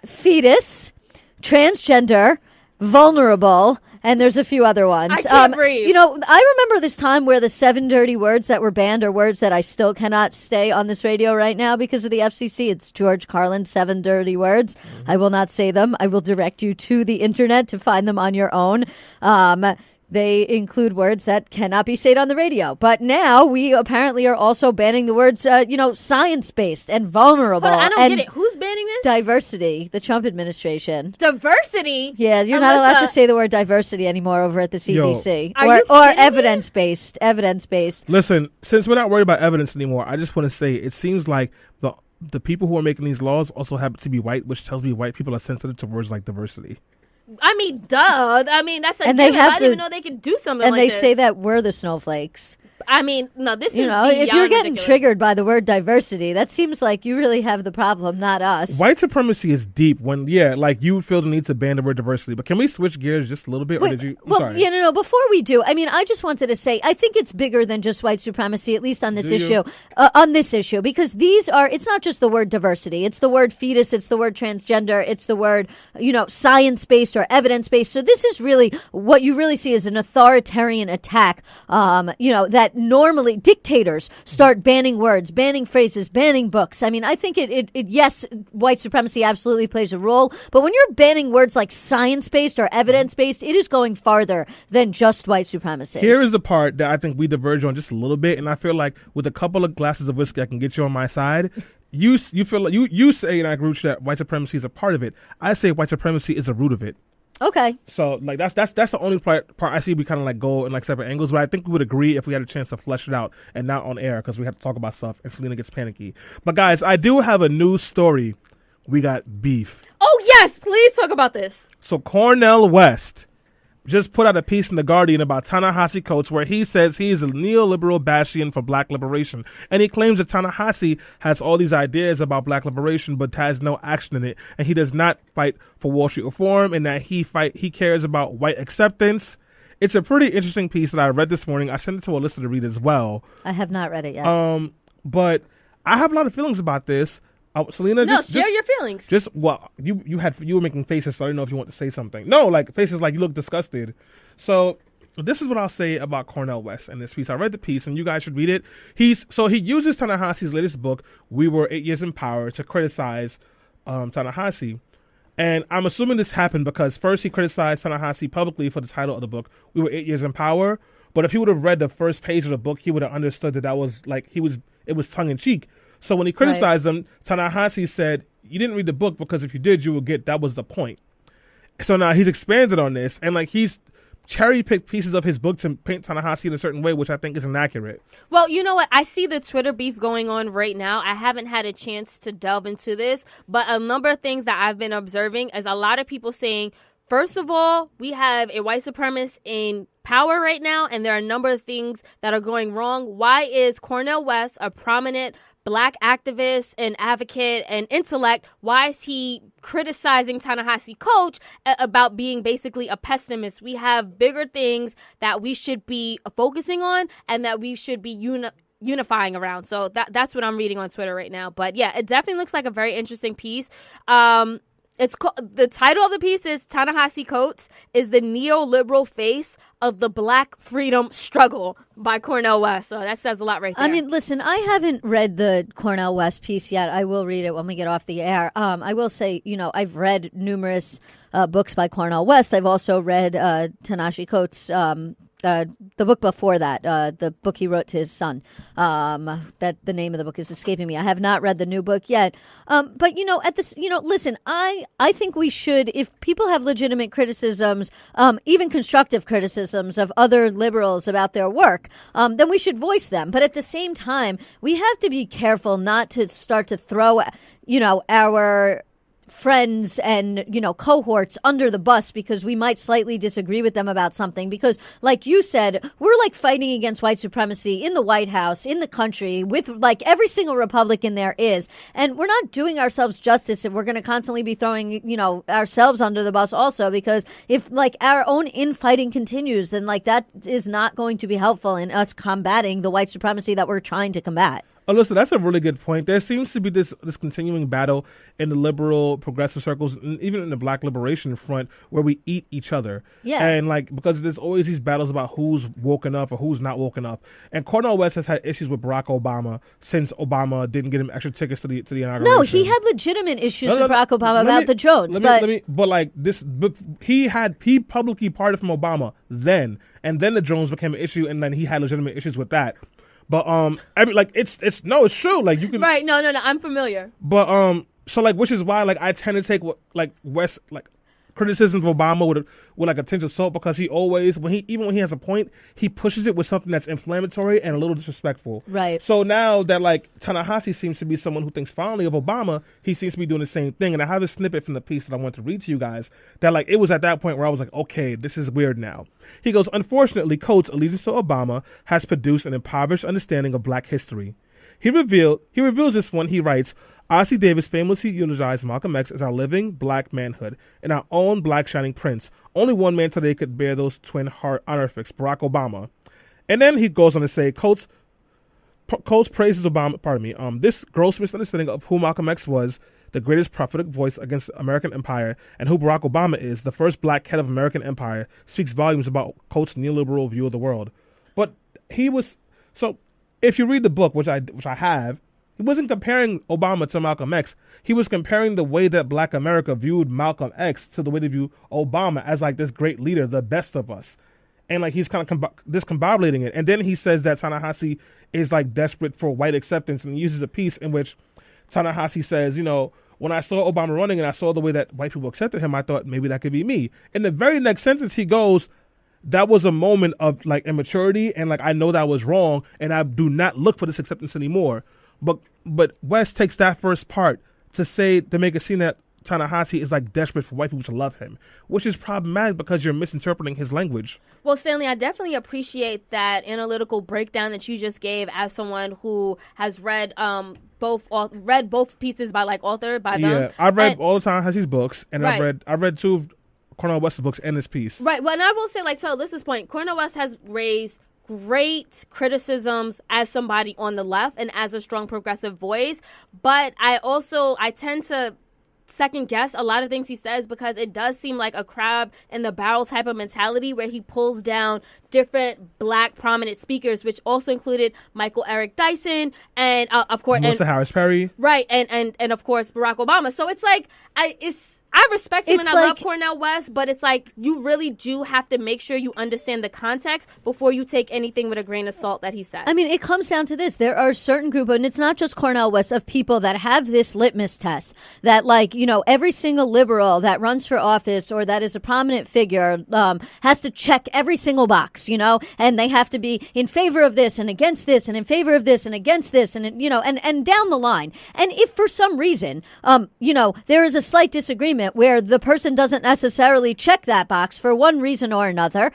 fetus, transgender, vulnerable. And there's a few other ones. I can't breathe. I remember this time where the 7 dirty words that were banned are words that I still cannot say on this radio right now because of the FCC. It's George Carlin's 7 dirty words. I will not say them. I will direct you to the internet to find them on your own. They include words that cannot be said on the radio. But now we apparently are also banning the words, science-based and vulnerable. Hold on, I don't get it. Who's banning this? Diversity, the Trump administration. Diversity? Yeah, you're not allowed to say the word diversity anymore over at the CDC. Or evidence-based. Evidence-based. Listen, since we're not worried about evidence anymore, I just want to say it seems like the people who are making these laws also happen to be white, which tells me white people are sensitive to words like diversity. I mean, duh. I mean, that's a and given. I didn't even know they could do something like this. And they say that we're the snowflakes. I mean, no, this is beyond if you're getting ridiculous. triggered by the word diversity, that seems like you really have the problem, not us. White supremacy is deep when, you feel the need to ban the word diversity. But can we switch gears just a little bit? Wait, or did you? sorry. No. Before we do, I mean, I just wanted to say, I think it's bigger than just white supremacy, at least on this issue. Because it's not just the word diversity. It's the word fetus. It's the word transgender. It's the word, science-based or evidence-based. So this is really what you really see as an authoritarian attack, that normally dictators start banning words, banning phrases, banning books. I mean, I think yes, white supremacy absolutely plays a role, but when you're banning words like science-based or evidence-based, it is going farther than just white supremacy. Here is the part that I think we diverge on just a little bit, and I feel like with a couple of glasses of whiskey, I can get you on my side. You feel like you say in our group that white supremacy is a part of it. I say white supremacy is a root of it. Okay. So that's the only part I see we kind of like go in like separate angles, but I think we would agree if we had a chance to flesh it out and not on air because we have to talk about stuff and Selena gets panicky. But guys, I do have a news story. We got beef. Oh yes, please talk about this. So Cornel West just put out a piece in The Guardian about Ta-Nehisi Coates where he says he is a neoliberal bastion for black liberation. And he claims that Ta-Nehisi has all these ideas about black liberation but has no action in it. And he does not fight for Wall Street reform and that he cares about white acceptance. It's a pretty interesting piece that I read this morning. I sent it to Ilyssa to read as well. I have not read it yet. But I have a lot of feelings about this. Selena, share your feelings. You were making faces, so I didn't know if you want to say something. No, like faces like you look disgusted. So this is what I'll say about Cornel West in this piece. I read the piece, and you guys should read it. He uses Ta-Nehisi's latest book, We Were 8 Years in Power, to criticize Ta-Nehisi. And I'm assuming this happened because first he criticized Ta-Nehisi publicly for the title of the book, We Were 8 Years in Power. But if he would have read the first page of the book, he would have understood that was like it was tongue-in-cheek. So when he criticized him, Ta-Nehisi said, you didn't read the book because if you did, you would get that was the point. So now he's expanded on this, and like he's cherry-picked pieces of his book to paint Ta-Nehisi in a certain way, which I think is inaccurate. Well, you know what? I see the Twitter beef going on right now. I haven't had a chance to delve into this, but a number of things that I've been observing is a lot of people saying, first of all, we have a white supremacist in power right now, and there are a number of things that are going wrong. Why is Cornel West, a prominent Black activist and advocate and intellect, why is he criticizing Ta-Nehisi Coates about being basically a pessimist? We have bigger things that we should be focusing on and that we should be unifying around. So that's what I'm reading on Twitter right now. But yeah, it definitely looks like a very interesting piece. It's the title of the piece is Ta-Nehisi Coates is the neoliberal face of the Black freedom struggle by Cornel West. So that says a lot right there. I mean, listen, I haven't read the Cornel West piece yet. I will read it when we get off the air. I will say, I've read numerous books by Cornel West. I've also read Ta-Nehisi Coates' the book before that, the book he wrote to his son. That the name of the book is escaping me. I have not read the new book yet. But listen, I think we should, if people have legitimate criticisms, even constructive criticisms of other liberals about their work, then we should voice them. But at the same time, we have to be careful not to start to throw, our friends and cohorts under the bus because we might slightly disagree with them about something, because like you said, we're like fighting against white supremacy in the White House, in the country, with like every single Republican there is, and we're not doing ourselves justice if we're going to constantly be throwing ourselves under the bus also, because if like our own infighting continues, then like that is not going to be helpful in us combating the white supremacy that we're trying to combat. Alyssa, that's a really good point. There seems to be this continuing battle in the liberal progressive circles, and even in the Black liberation front, where we eat each other. Yeah. And because there's always these battles about who's woken up or who's not woken up. And Cornel West has had issues with Barack Obama since Obama didn't get him extra tickets to the inauguration. No, he had legitimate issues with Barack Obama about the drones. He publicly parted from Obama then, and then the drones became an issue, and then he had legitimate issues with that. But it's true. Like you can right. No, I'm familiar. But which is why I tend to take West criticism of Obama with a tinge of salt, because he always when he has a point, he pushes it with something that's inflammatory and a little disrespectful. Right. So now that Ta-Nehisi seems to be someone who thinks fondly of Obama, he seems to be doing the same thing. And I have a snippet from the piece that I want to read to you guys that it was at that point where I was like, okay, this is weird now. He goes, unfortunately, Coates' allegiance to Obama has produced an impoverished understanding of Black history. He reveals this when he writes, Ossie Davis famously eulogized Malcolm X as our living Black manhood and our own Black shining prince. Only one man today could bear those twin honorifics, Barack Obama. And then he goes on to say, Coates praises Obama, this gross misunderstanding of who Malcolm X was, the greatest prophetic voice against American empire, and who Barack Obama is, the first Black head of American empire, speaks volumes about Coates' neoliberal view of the world. But if you read the book, which I have, he wasn't comparing Obama to Malcolm X. He was comparing the way that Black America viewed Malcolm X to the way they view Obama as this great leader, the best of us. And he's kind of discombobulating it. And then he says that Ta-Nehisi is desperate for white acceptance, and he uses a piece in which Ta-Nehisi says, when I saw Obama running and I saw the way that white people accepted him, I thought maybe that could be me. In the very next sentence, he goes, that was a moment of immaturity, and I know that was wrong, and I do not look for this acceptance anymore. But West takes that first part to make it seem that Ta-Nehisi is desperate for white people to love him, which is problematic because you're misinterpreting his language. Well, Stanley, I definitely appreciate that analytical breakdown that you just gave as someone who has read both pieces by authored by them. Yeah, I've read all the Ta-Nehisi's books, and right. I read two of Cornel West's books and this piece. Right. Well, and I will say, to Alyssa's point, Cornel West has raised great criticisms as somebody on the left and as a strong progressive voice. But I tend to second guess a lot of things he says because it does seem like a crab in the barrel type of mentality where he pulls down different black prominent speakers, which also included Michael Eric Dyson and of course Melissa Harris Perry, right, and of course Barack Obama. So it's like I respect him and I love Cornel West, but it's like you really do have to make sure you understand the context before you take anything with a grain of salt that he says. I mean, it comes down to this. There are a certain group, and it's not just Cornel West, of people that have this litmus test that, like, you know, every single liberal that runs for office or that is a prominent figure has to check every single box, you know, and they have to be in favor of this and against this and in favor of this and against this and, you know, and down the line. And if for some reason, you know, there is a slight disagreement where the person doesn't necessarily check that box for one reason or another,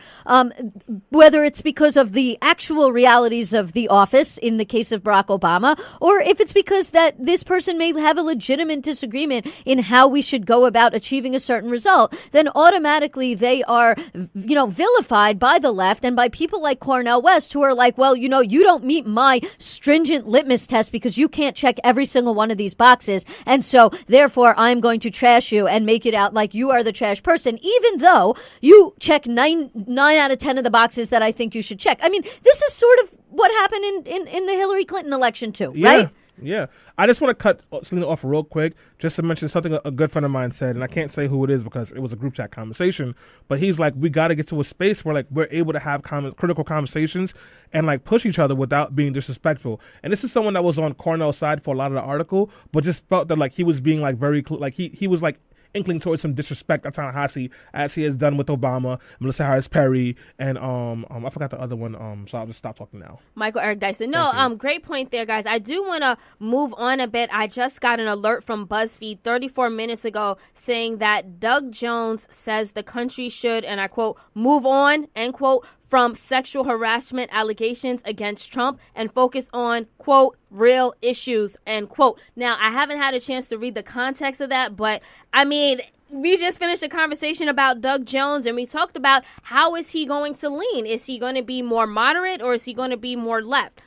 whether it's because of the actual realities of the office in the case of Barack Obama, or if it's because that this person may have a legitimate disagreement in how we should go about achieving a certain result, then automatically they are, you know, vilified by the left and by people like Cornel West who are like, well, you know, you don't meet my stringent litmus test because you can't check every single one of these boxes. And so therefore I'm going to trash you and make it out like you are the trash person, even though you check nine out of 10 of the boxes that I think you should check. I mean, this is sort of what happened in the Hillary Clinton election too, right? Yeah. I just want to cut Selena off real quick just to mention something a good friend of mine said, and I can't say who it is because it was a group chat conversation, but he's like, we got to get to a space where like we're able to have critical conversations and like push each other without being disrespectful. And this is someone that was on Cornell's side for a lot of the article, but just felt that like he was being like very like he was like inkling towards some disrespect to Ta-Nehisi as he has done with Obama, Melissa Harris Perry, and I forgot the other one. So I'll just stop talking now. Michael Eric Dyson. No, great point there, guys. I do want to move on a bit. I just got an alert from BuzzFeed 34 minutes ago saying that Doug Jones says the country should, and I quote, move on, end quote, from sexual harassment allegations against Trump and focus on, quote, real issues, end quote. Now, I haven't had a chance to read the context of that, but I mean, we just finished a conversation about Doug Jones and we talked about how is he going to lean? Is he going to be more moderate or is he going to be more left?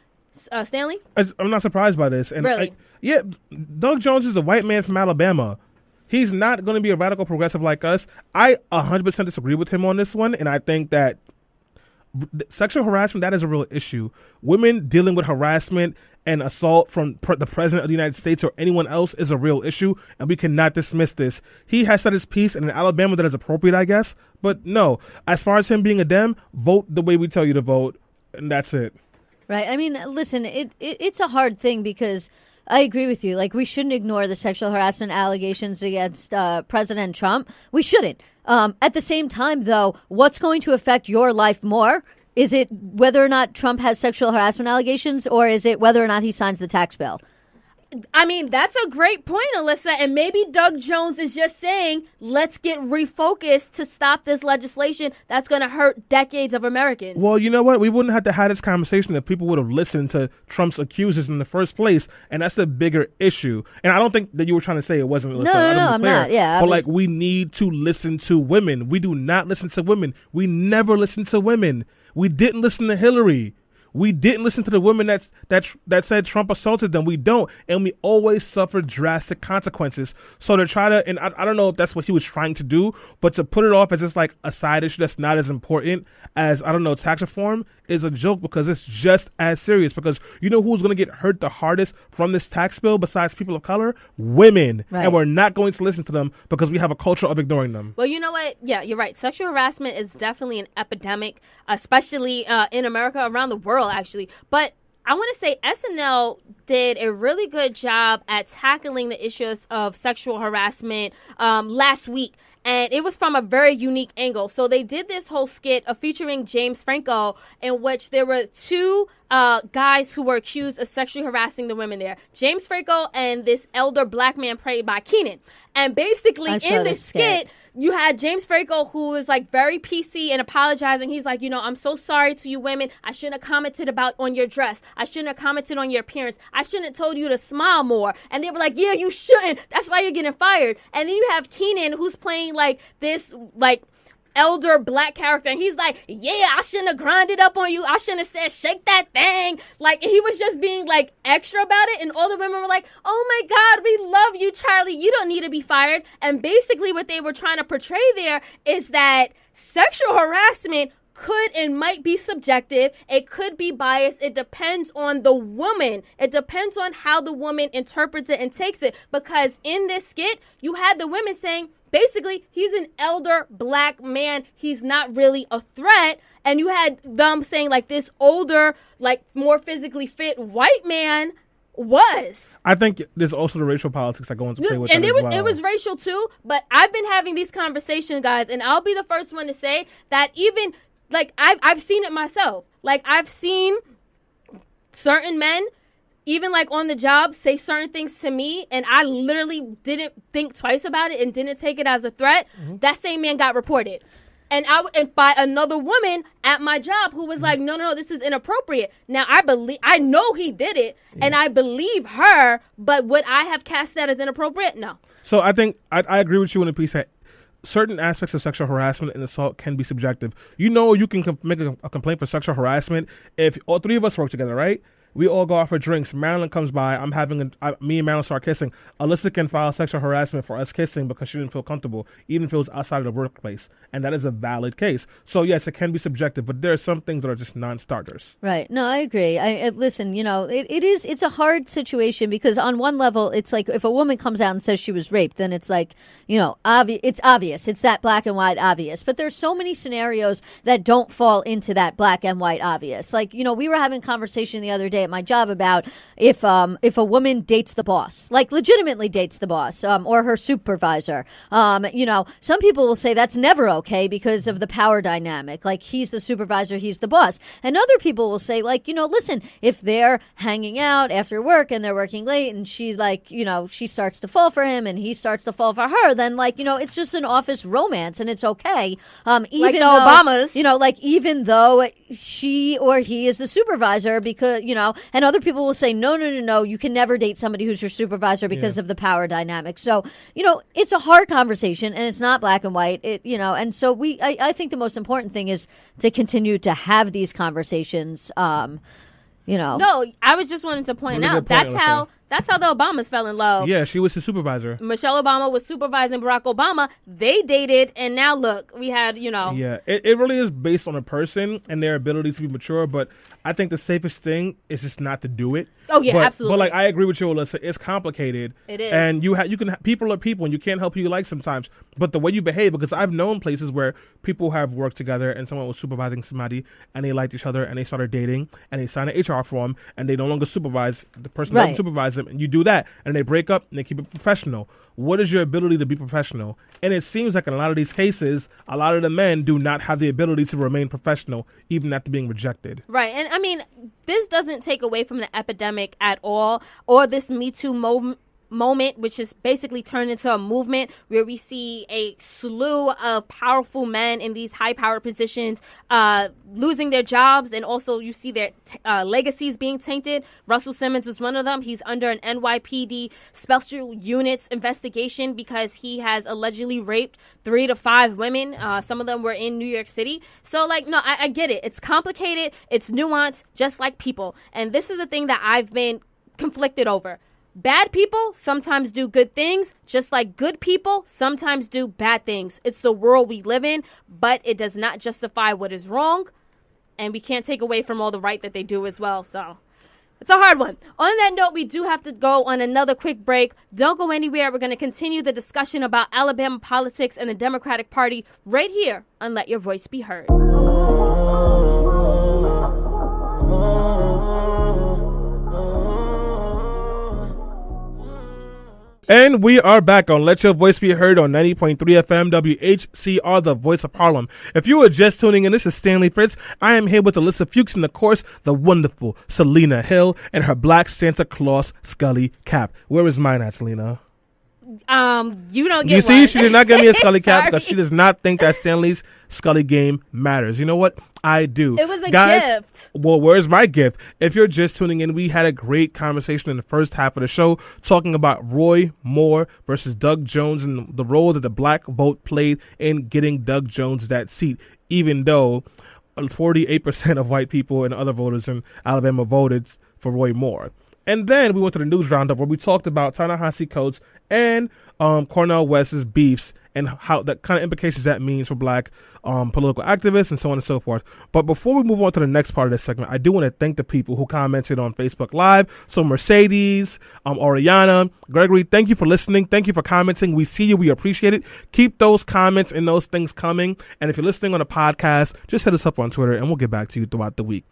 Stanley? I'm not surprised by this. And really? Doug Jones is a white man from Alabama. He's not going to be a radical progressive like us. I 100% disagree with him on this one, and I think that sexual harassment, that is a real issue. Women dealing with harassment and assault from the president of the United States or anyone else is a real issue, and we cannot dismiss this. He has said his piece, and in Alabama that is appropriate, I guess. But no, as far as him being a Dem, vote the way we tell you to vote, and that's it. Right. I mean, listen, it's a hard thing because I agree with you. Like, we shouldn't ignore the sexual harassment allegations against President Trump. We shouldn't. At the same time, though, what's going to affect your life more? Is it whether or not Trump has sexual harassment allegations, or is it whether or not he signs the tax bill? I mean, that's a great point, Ilyssa. And maybe Doug Jones is just saying, let's get refocused to stop this legislation that's going to hurt decades of Americans. Well, you know what? We wouldn't have to have this conversation if people would have listened to Trump's accusers in the first place. And that's the bigger issue. And I don't think that you were trying to say it wasn't, Ilyssa. No, I'm not. Yeah, but like, we need to listen to women. We do not listen to women. We never listen to women. We didn't listen to Hillary. We didn't listen to the women that said Trump assaulted them. We don't. And we always suffer drastic consequences. So to try to, and I don't know if that's what he was trying to do, but to put it off as just like a side issue that's not as important as, I don't know, tax reform is a joke because it's just as serious. Because you know who's going to get hurt the hardest from this tax bill besides people of color? Women. Right. And we're not going to listen to them because we have a culture of ignoring them. Well, you know what? Yeah, you're right. Sexual harassment is definitely an epidemic, especially in America, around the world, actually. But I want to say SNL did a really good job at tackling the issues of sexual harassment last week. And it was from a very unique angle. So they did this whole skit featuring James Franco, in which there were two guys who were accused of sexually harassing the women there. James Franco and this elder black man played by Keenan. And basically in this skit, you had James Franco, who is like very PC and apologizing. He's like, you know, I'm so sorry to you women. I shouldn't have commented on your dress. I shouldn't have commented on your appearance. I shouldn't have told you to smile more. And they were like, yeah, you shouldn't. That's why you're getting fired. And then you have Keenan, who's playing like this, like, elder black character, and he's like, yeah, I shouldn't have grinded up on you. I shouldn't have said shake that thing. Like, he was just being like extra about it, and all the women were like, oh my God, we love you, Charlie. You don't need to be fired. And basically what they were trying to portray there is that sexual harassment could and might be subjective. It could be biased. It depends on the woman. It depends on how the woman interprets it and takes it. Because in this skit, you had the women saying, basically, he's an elder black man. He's not really a threat. And you had them saying, like, this older, like, more physically fit white man was. I think there's also the racial politics that go into play with and it as well. It was racial, too. But I've been having these conversations, guys, and I'll be the first one to say that even... Like, I've seen it myself. Like, I've seen certain men, even, like, on the job, say certain things to me, and I literally didn't think twice about it and didn't take it as a threat. Mm-hmm. That same man got reported. And by another woman at my job who was like, no, this is inappropriate. Now, I know he did it, and I believe her, but would I have cast that as inappropriate? No. So I think I agree with you in the piece that certain aspects of sexual harassment and assault can be subjective. You know, you can make a complaint for sexual harassment if all three of us work together, right? We all go out for drinks. Marilyn comes by. Me and Marilyn start kissing. Alyssa can file sexual harassment for us kissing because she didn't feel comfortable, even if it was outside of the workplace. And that is a valid case. So, yes, it can be subjective, but there are some things that are just non-starters. Right. No, I agree. Listen, you know, it's a hard situation because on one level, it's like if a woman comes out and says she was raped, then it's like, you know, it's obvious. It's that black and white obvious. But there's so many scenarios that don't fall into that black and white obvious. Like, you know, we were having a conversation the other day at my job about if a woman dates the boss, like legitimately dates the boss, or her supervisor. You know, some people will say that's never okay because of the power dynamic. Like, he's the supervisor, he's the boss. And other people will say, like, you know, listen, if they're hanging out after work and they're working late and she's like, you know, she starts to fall for him and he starts to fall for her, then, like, you know, it's just an office romance and it's okay. Even like the though, Obamas. You know, like, even though she or he is the supervisor, because, you know, and other people will say, no, you can never date somebody who's your supervisor because of the power dynamic. So, you know, it's a hard conversation and it's not black and white, you know, and so I think the most important thing is to continue to have these conversations, you know. No, I was just wanting to point out that's how the Obamas fell in love. Yeah, she was his supervisor. Michelle Obama was supervising Barack Obama. They dated, and now look, we had, you know. Yeah, it really is based on a person and their ability to be mature, but I think the safest thing is just not to do it. Oh, yeah, absolutely. But, like, I agree with you, Alyssa. It's complicated. It is. And people are people, and you can't help who you like sometimes. But the way you behave, because I've known places where people have worked together and someone was supervising somebody, and they liked each other, and they started dating, and they signed an HR form, and they no longer supervise the person that supervised them, and you do that, and they break up, and they keep it professional. What is your ability to be professional? And it seems like in a lot of these cases, a lot of the men do not have the ability to remain professional, even after being rejected. Right. And I mean, this doesn't take away from the epidemic at all, or this Me Too moment, which has basically turned into a movement where we see a slew of powerful men in these high-powered positions losing their jobs, and also you see their legacies being tainted. Russell Simmons was one of them. He's under an NYPD special units investigation because he has allegedly raped 3 to 5 women. Some of them were in New York City. So, like, no, I get it. It's complicated. It's nuanced, just like people. And this is the thing that I've been conflicted over. Bad people sometimes do good things, just like good people sometimes do bad things. It's the world we live in, but it does not justify what is wrong, and we can't take away from all the right that they do as well. So it's a hard one. On that note, we do have to go on another quick break. Don't go anywhere. We're going to continue the discussion about Alabama politics and the Democratic Party right here on Let Your Voice Be Heard. And we are back on Let Your Voice Be Heard on 90.3 FM WHCR, the voice of Harlem. If you are just tuning in, this is Stanley Fritz. I am here with Ilyssa Fuchs and, of course, the wonderful Selena Hill and her black Santa Claus Scully cap. Where is mine at, Selena? You don't get. You see, one. she did not give me a Scully cap because she does not think that Stanley's Scully game matters. You know what? I do. It was a Guys, gift. Well, where's my gift? If you're just tuning in, we had a great conversation in the first half of the show talking about Roy Moore versus Doug Jones and the role that the black vote played in getting Doug Jones that seat, even though 48% of white people and other voters in Alabama voted for Roy Moore. And then we went to the news roundup where we talked about Ta-Nehisi Coates and Cornel West's beefs and how that kind of implications that means for black political activists and so on and so forth. But before we move on to the next part of this segment, I do want to thank the people who commented on Facebook Live. So Mercedes, Oriana, Gregory, thank you for listening. Thank you for commenting. We see you. We appreciate it. Keep those comments and those things coming. And if you're listening on a podcast, just hit us up on Twitter and we'll get back to you throughout the week.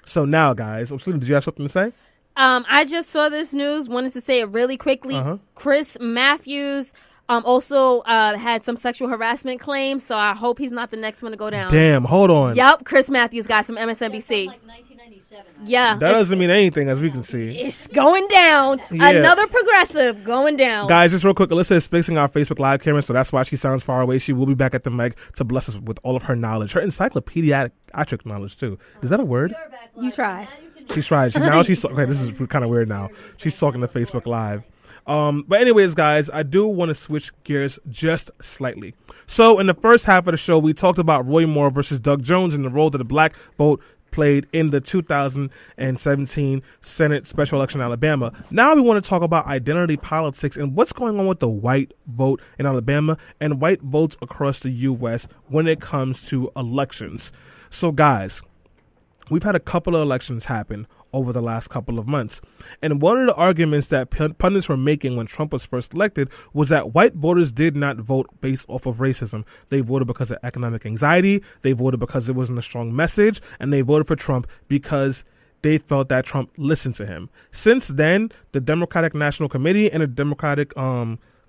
So now, guys, Selena, did you have something to say? I just saw this news. Wanted to say it really quickly. Chris Matthews also had some sexual harassment claims, so I hope he's not the next one to go down. Damn, hold on. Yep, Chris Matthews, guys, from MSNBC. Like 1997. Yeah. That doesn't mean anything, as we can see. It's going down. Yeah. Another progressive going down. Guys, just real quick, Ilyssa is fixing our Facebook Live camera, so that's why she sounds far away. She will be back at the mic to bless us with all of her knowledge, her encyclopedic knowledge, too. Is that a word? You try. She's tried. Okay, this is kind of weird now. She's talking to Facebook Live. But anyways, guys, I do want to switch gears just slightly. So in the first half of the show, we talked about Roy Moore versus Doug Jones and the role that the black vote played in the 2017 Senate special election in Alabama. Now we want to talk about identity politics and what's going on with the white vote in Alabama and white votes across the U.S. when it comes to elections. So, guys, we've had a couple of elections happen over the last couple of months. And one of the arguments that pundits were making when Trump was first elected was that white voters did not vote based off of racism. They voted because of economic anxiety, they voted because it wasn't a strong message, and they voted for Trump because they felt that Trump listened to him. Since then, the Democratic National Committee and the Democratic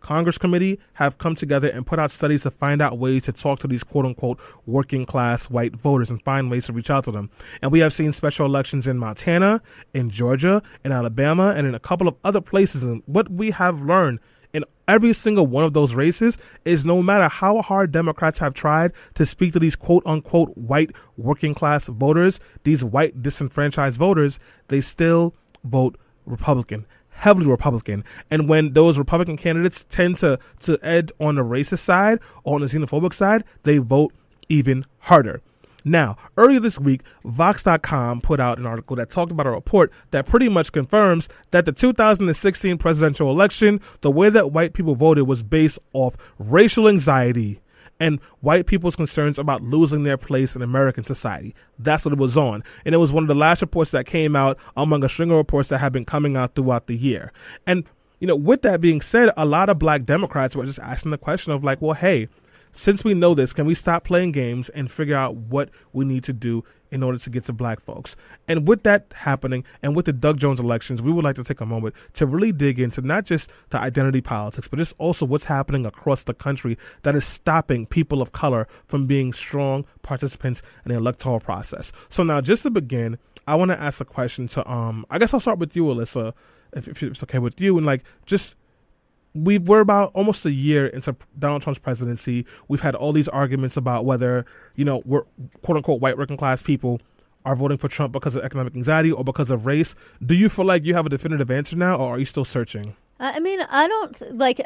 Congress Committee have come together and put out studies to find out ways to talk to these quote-unquote working class white voters and find ways to reach out to them. And we have seen special elections in Montana, in Georgia, in Alabama, and in a couple of other places. And what we have learned in every single one of those races is no matter how hard Democrats have tried to speak to these quote-unquote white working class voters, these white disenfranchised voters, they still vote Republican. Heavily Republican. And when those Republican candidates tend to ed on the racist side or on the xenophobic side, they vote even harder. Now, earlier this week, Vox.com put out an article that talked about a report that pretty much confirms that the 2016 presidential election, the way that white people voted was based off racial anxiety and white people's concerns about losing their place in American society. That's what it was on. And it was one of the last reports that came out among a string of reports that have been coming out throughout the year. And, you know, with that being said, a lot of black Democrats were just asking the question of like, well, hey, since we know this, can we stop playing games and figure out what we need to do in order to get to black folks? And with that happening, and with the Doug Jones elections, we would like to take a moment to really dig into not just the identity politics, but just also what's happening across the country that is stopping people of color from being strong participants in the electoral process. So now, just to begin, I want to ask a question to, I guess I'll start with you, Ilyssa, if it's okay with you, and like, just, we're about almost a year into Donald Trump's presidency. We've had all these arguments about whether, you know, we're quote unquote white working class people are voting for Trump because of economic anxiety or because of race. Do you feel like you have a definitive answer now, or are you still searching? I mean, I don't like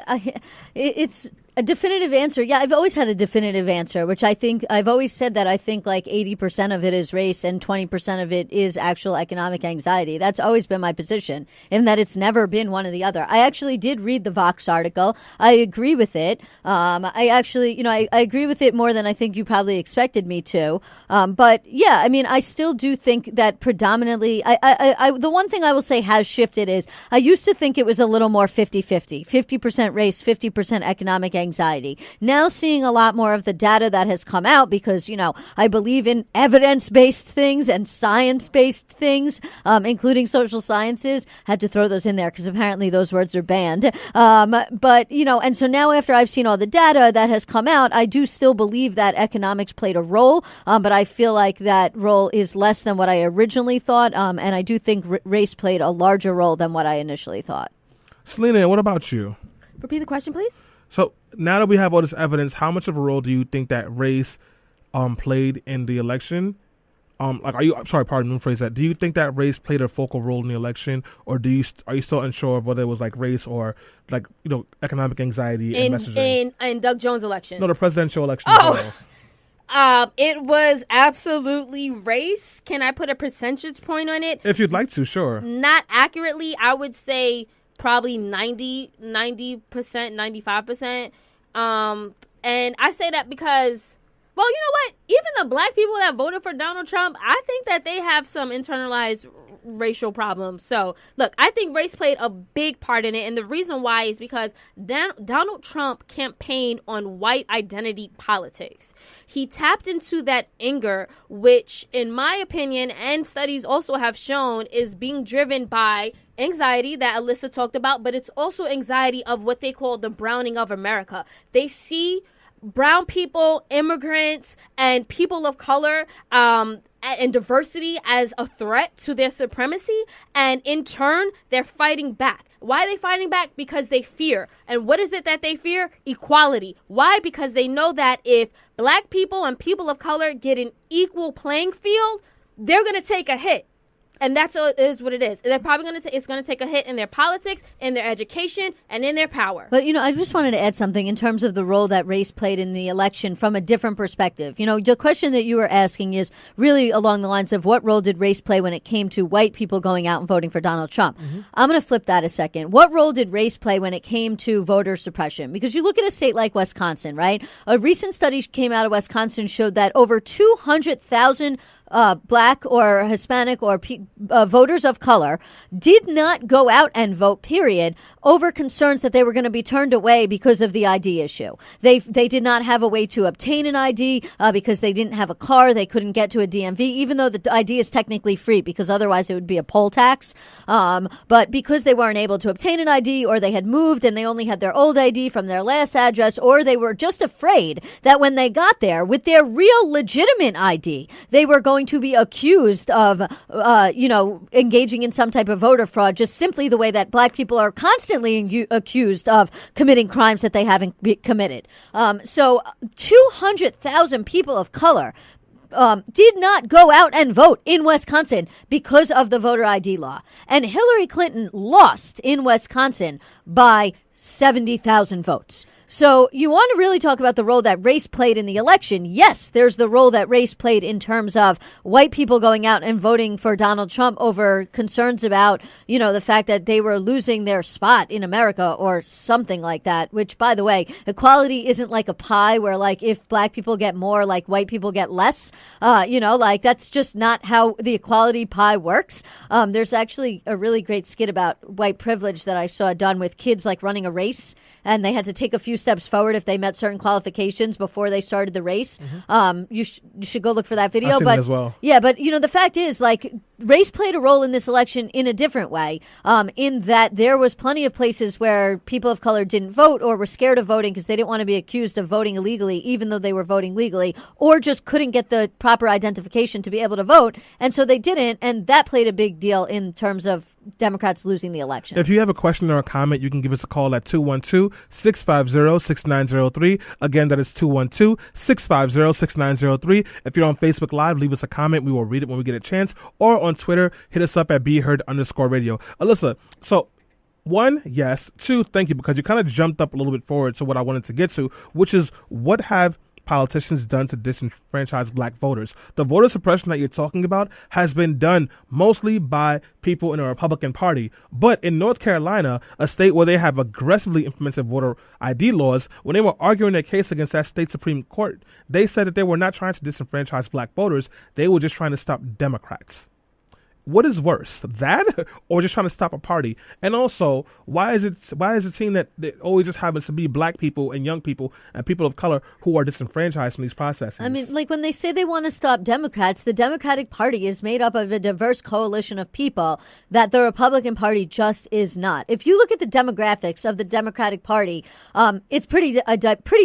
it's a definitive answer. Yeah, I've always had a definitive answer, which I think I've always said that I think like 80% of it is race and 20% of it is actual economic anxiety. That's always been my position, in that it's never been one or the other. I actually did read the Vox article. I agree with it. I actually, you know, I agree with it more than I think you probably expected me to. But yeah, I mean, I still do think that predominantly, the one thing I will say has shifted is I used to think it was a little more 50-50, 50% race, 50% economic anxiety. Now seeing a lot more of the data that has come out, because, you know, I believe in evidence-based things and science-based things, including social sciences. Had to throw those in there because apparently those words are banned. But, you know, and so now after I've seen all the data that has come out, I do still believe that economics played a role, but I feel like that role is less than what I originally thought, and I do think race played a larger role than what I initially thought. Selena, what about you? Repeat the question, please. So now that we have all this evidence, how much of a role do you think that race played in the election? Do you think that race played a focal role in the election, or are you still unsure of whether it was like race or like economic anxiety and messaging? In Doug Jones' election? No, the presidential election. It was absolutely race. Can I put a percentage point on it? If you'd like to, sure. Not accurately, I would say probably 90%, 95%. And I say that because, well, you know what? Even the black people that voted for Donald Trump, I think that they have some internalized racial problems. So, look, I think race played a big part in it. And the reason why is because Donald Trump campaigned on white identity politics. He tapped into that anger, which, in my opinion, and studies also have shown, is being driven by anxiety that Ilyssa talked about, but it's also anxiety of what they call the browning of America. They see brown people, immigrants, and people of color and diversity as a threat to their supremacy. And in turn, they're fighting back. Why are they fighting back? Because they fear. And what is it that they fear? Equality. Why? Because they know that if black people and people of color get an equal playing field, they're going to take a hit. And that's what it is. They're probably it's going to take a hit in their politics, in their education, and in their power. But, I just wanted to add something in terms of the role that race played in the election from a different perspective. The question that you were asking is really along the lines of what role did race play when it came to white people going out and voting for Donald Trump? Mm-hmm. I'm going to flip that a second. What role did race play when it came to voter suppression? Because you look at a state like Wisconsin, right? A recent study came out of Wisconsin showed that over 200,000 black or Hispanic or voters of color did not go out and vote, period, over concerns that they were going to be turned away because of the ID issue. They did not have a way to obtain an ID because they didn't have a car. They couldn't get to a DMV, even though the ID is technically free because otherwise it would be a poll tax. But because they weren't able to obtain an ID, or they had moved and they only had their old ID from their last address, or they were just afraid that when they got there with their real legitimate ID, they were going to be accused of, engaging in some type of voter fraud, just simply the way that black people are constantly accused of committing crimes that they haven't committed. So 200,000 people of color did not go out and vote in Wisconsin because of the voter ID law. And Hillary Clinton lost in Wisconsin by 70,000 votes. So you want to really talk about the role that race played in the election. Yes, there's the role that race played in terms of white people going out and voting for Donald Trump over concerns about, the fact that they were losing their spot in America or something like that, which, by the way, equality isn't like a pie where, like, if black people get more, like, white people get less. That's just not how the equality pie works. There's actually a really great skit about white privilege that I saw done with kids, like, running a race, and they had to take a few steps forward if they met certain qualifications before they started the race. Mm-hmm. You should go look for that video. I've seen that as well. Yeah, but the fact is, like, race played a role in this election in a different way, in that there was plenty of places where people of color didn't vote or were scared of voting because they didn't want to be accused of voting illegally, even though they were voting legally, or just couldn't get the proper identification to be able to vote. And so they didn't. And that played a big deal in terms of Democrats losing the election. If you have a question or a comment, you can give us a call at 212-650-6903. Again, that is 212-650-6903. If you're on Facebook Live, leave us a comment. We will read it when we get a chance. Or on Twitter, hit us up at BeHeard_radio. Alyssa, so one, yes. Two, thank you, because you kind of jumped up a little bit forward to what I wanted to get to, which is what have politicians done to disenfranchise black voters? The voter suppression that you're talking about has been done mostly by people in the Republican Party. But in North Carolina, a state where they have aggressively implemented voter ID laws, when they were arguing their case against that state Supreme Court, they said that they were not trying to disenfranchise black voters. They were just trying to stop Democrats. What is worse, that or just trying to stop a party? And also, why is it seen that it always just happens to be black people and young people and people of color who are disenfranchised from these processes? I mean, like when they say they want to stop Democrats, the Democratic Party is made up of a diverse coalition of people that the Republican Party just is not. If you look at the demographics of the Democratic Party, it's pretty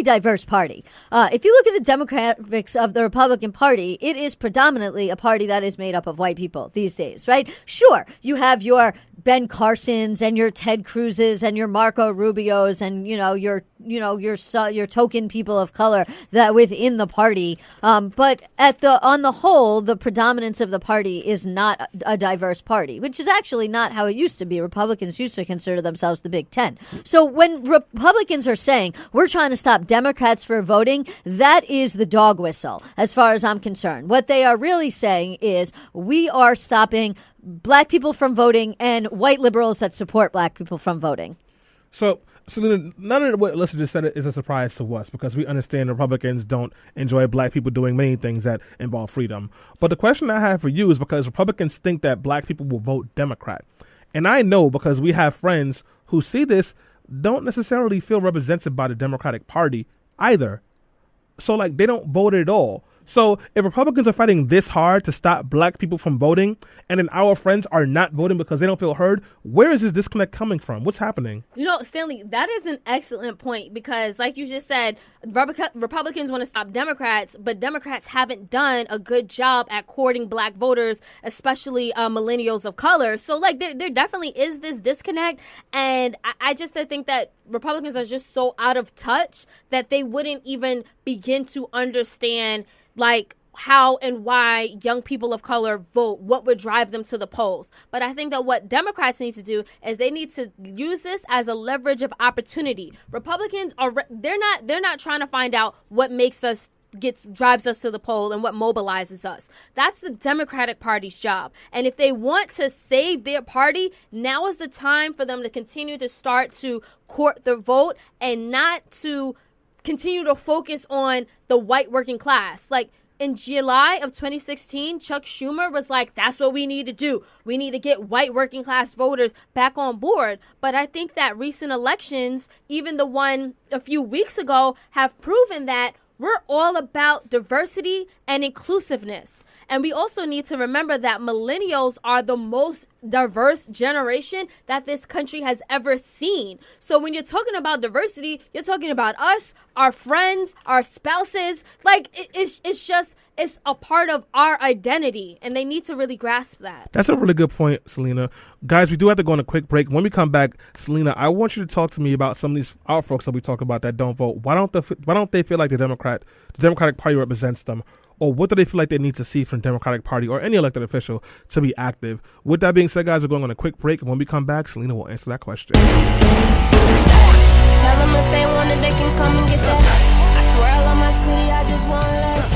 diverse party. If you look at the demographics of the Republican Party, it is predominantly a party that is made up of white people these days. Right? Sure, you have your Ben Carsons and your Ted Cruzes and your Marco Rubios and your token people of color that within the party. But on the whole, the predominance of the party is not a diverse party, which is actually not how it used to be. Republicans used to consider themselves the Big Ten. So when Republicans are saying we're trying to stop Democrats for voting, that is the dog whistle, as far as I'm concerned. What they are really saying is we are stopping black people from voting and white liberals that support black people from voting. So none of what Ilyssa just said is a surprise to us because we understand Republicans don't enjoy black people doing many things that involve freedom. But the question I have for you is because Republicans think that black people will vote Democrat. And I know because we have friends who see this don't necessarily feel represented by the Democratic Party either. So they don't vote at all. So if Republicans are fighting this hard to stop black people from voting, and then our friends are not voting because they don't feel heard, where is this disconnect coming from? What's happening? Stanley, that is an excellent point because, like you just said, Republicans want to stop Democrats, but Democrats haven't done a good job at courting black voters, especially millennials of color. So, there definitely is this disconnect, and I just think that Republicans are just so out of touch that they wouldn't even begin to understand how and why young people of color vote, what would drive them to the polls. But I think that what Democrats need to do is they need to use this as a leverage of opportunity. Republicans they're not trying to find out what makes us drives us to the poll and what mobilizes us. That's the Democratic Party's job. And if they want to save their party, now is the time for them to continue to start to court the vote and not to continue to focus on the white working class. In July of 2016, Chuck Schumer was like, that's what we need to do. We need to get white working class voters back on board. But I think that recent elections, even the one a few weeks ago, have proven that we're all about diversity and inclusiveness. And we also need to remember that millennials are the most diverse generation that this country has ever seen. So when you're talking about diversity, you're talking about us, our friends, our spouses. It's a part of our identity, and they need to really grasp that. That's a really good point, Selena. Guys, we do have to go on a quick break. When we come back, Selena, I want you to talk to me about some of these our folks that we talk about that don't vote. Why don't they feel like the Democratic Party represents them? Or what do they feel like they need to see from the Democratic Party or any elected official to be active? With that being said, guys, we're going on a quick break. And when we come back, Selena will answer that question. Tell them if they want it, they can come and get that. I swear I love my city, I just want less.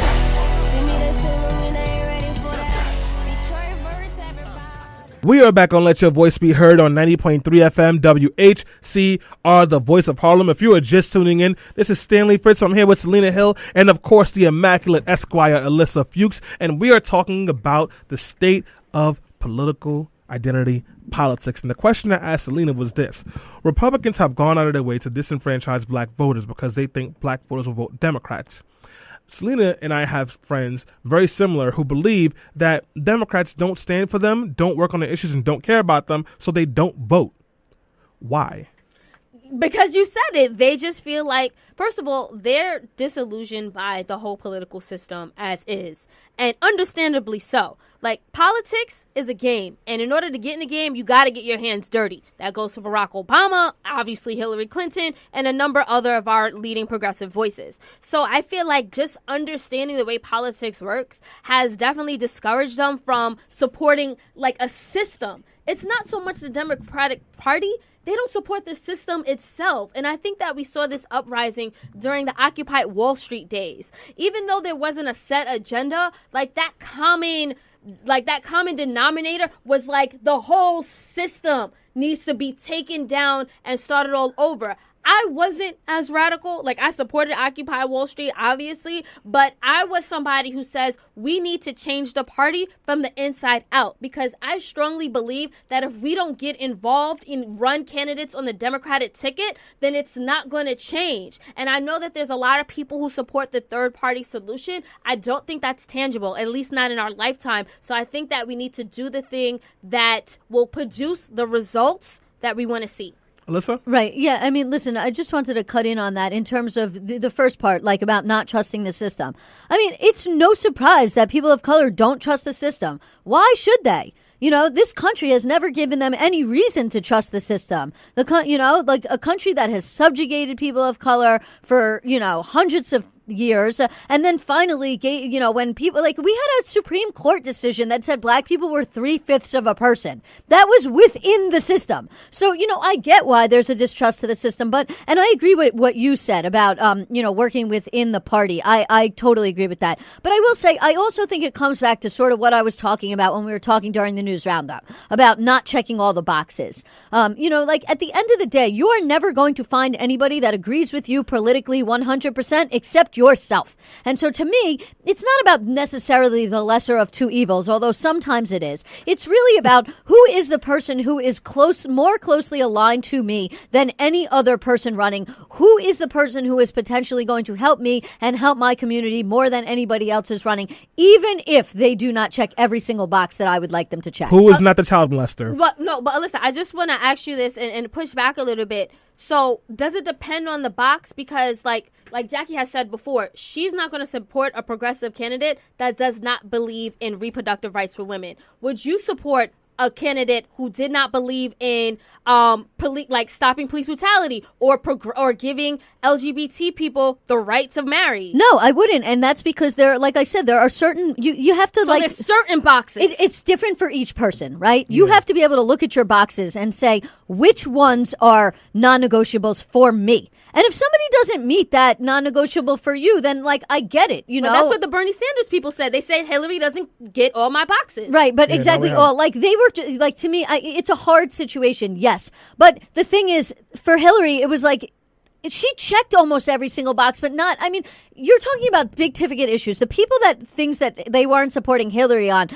See me, they say when they ain't ready for that. Detroit verse, everybody. We are back on Let Your Voice Be Heard on 90.3 FM WHCR, the voice of Harlem. If you are just tuning in, this is Stanley Fritz. I'm here with Selena Hill and, of course, the immaculate Esquire Ilyssa Fuchs. And we are talking about the state of political identity politics. And the question I asked Selena was this. Republicans have gone out of their way to disenfranchise black voters because they think black voters will vote Democrats. Selena and I have friends very similar who believe that Democrats don't stand for them, don't work on the issues, and don't care about them, so they don't vote. Why? Because you said it. They just feel like, first of all, they're disillusioned by the whole political system as is. And understandably so. Politics is a game. And in order to get in the game, you got to get your hands dirty. That goes for Barack Obama, obviously Hillary Clinton, and a number other of our leading progressive voices. So I feel like just understanding the way politics works has definitely discouraged them from supporting a system. It's not so much the Democratic Party. They don't support the system itself. And I think that we saw this uprising during the Occupy Wall Street days. Even though there wasn't a set agenda, that common denominator was the whole system needs to be taken down and started all over. I wasn't as radical. I supported Occupy Wall Street, obviously, but I was somebody who says we need to change the party from the inside out, because I strongly believe that if we don't get involved in run candidates on the Democratic ticket, then it's not going to change. And I know that there's a lot of people who support the third party solution. I don't think that's tangible, at least not in our lifetime. So I think that we need to do the thing that will produce the results that we want to see. Ilyssa? Right. Yeah. I mean, listen, I just wanted to cut in on that in terms of the first part, about not trusting the system. I mean, it's no surprise that people of color don't trust the system. Why should they? This country has never given them any reason to trust the system. Like a country that has subjugated people of color for, hundreds of years, and then finally when people, like, we had a Supreme Court decision that said black people were 3/5 of a person. That was within the system. So I get why there's a distrust to the system, and I agree with what you said about working within the party. I totally agree with that. But I will say, I also think it comes back to sort of what I was talking about when we were talking during the news roundup about not checking all the boxes. Like, at the end of the day, you are never going to find anybody that agrees with you politically 100% except yourself. And so to me, it's not about necessarily the lesser of two evils, although sometimes it is. It's really about who is the person who is more closely aligned to me than any other person running. Who is the person who is potentially going to help me and help my community more than anybody else is running, even if they do not check every single box that I would like them to check. Who is not the child molester? But Ilyssa, I just want to ask you this and push back a little bit. So does it depend on the box? Because like Jackie has said before, she's not going to support a progressive candidate that does not believe in reproductive rights for women. Would you support a candidate who did not believe in stopping police brutality or giving LGBT people the rights of marriage? No, I wouldn't, and that's because like I said, there are certain you have to there's certain boxes. It's different for each person, right? You have to be able to look at your boxes and say which ones are non-negotiables for me. And if somebody doesn't meet that non-negotiable for you, then I get it. But that's what the Bernie Sanders people said. They said Hillary doesn't get all my boxes. Right, but exactly all. Like, they were to me, it's a hard situation, yes. But the thing is, for Hillary, it was like, she checked almost every single box, but not, you're talking about big ticket issues. The people things that they weren't supporting Hillary on,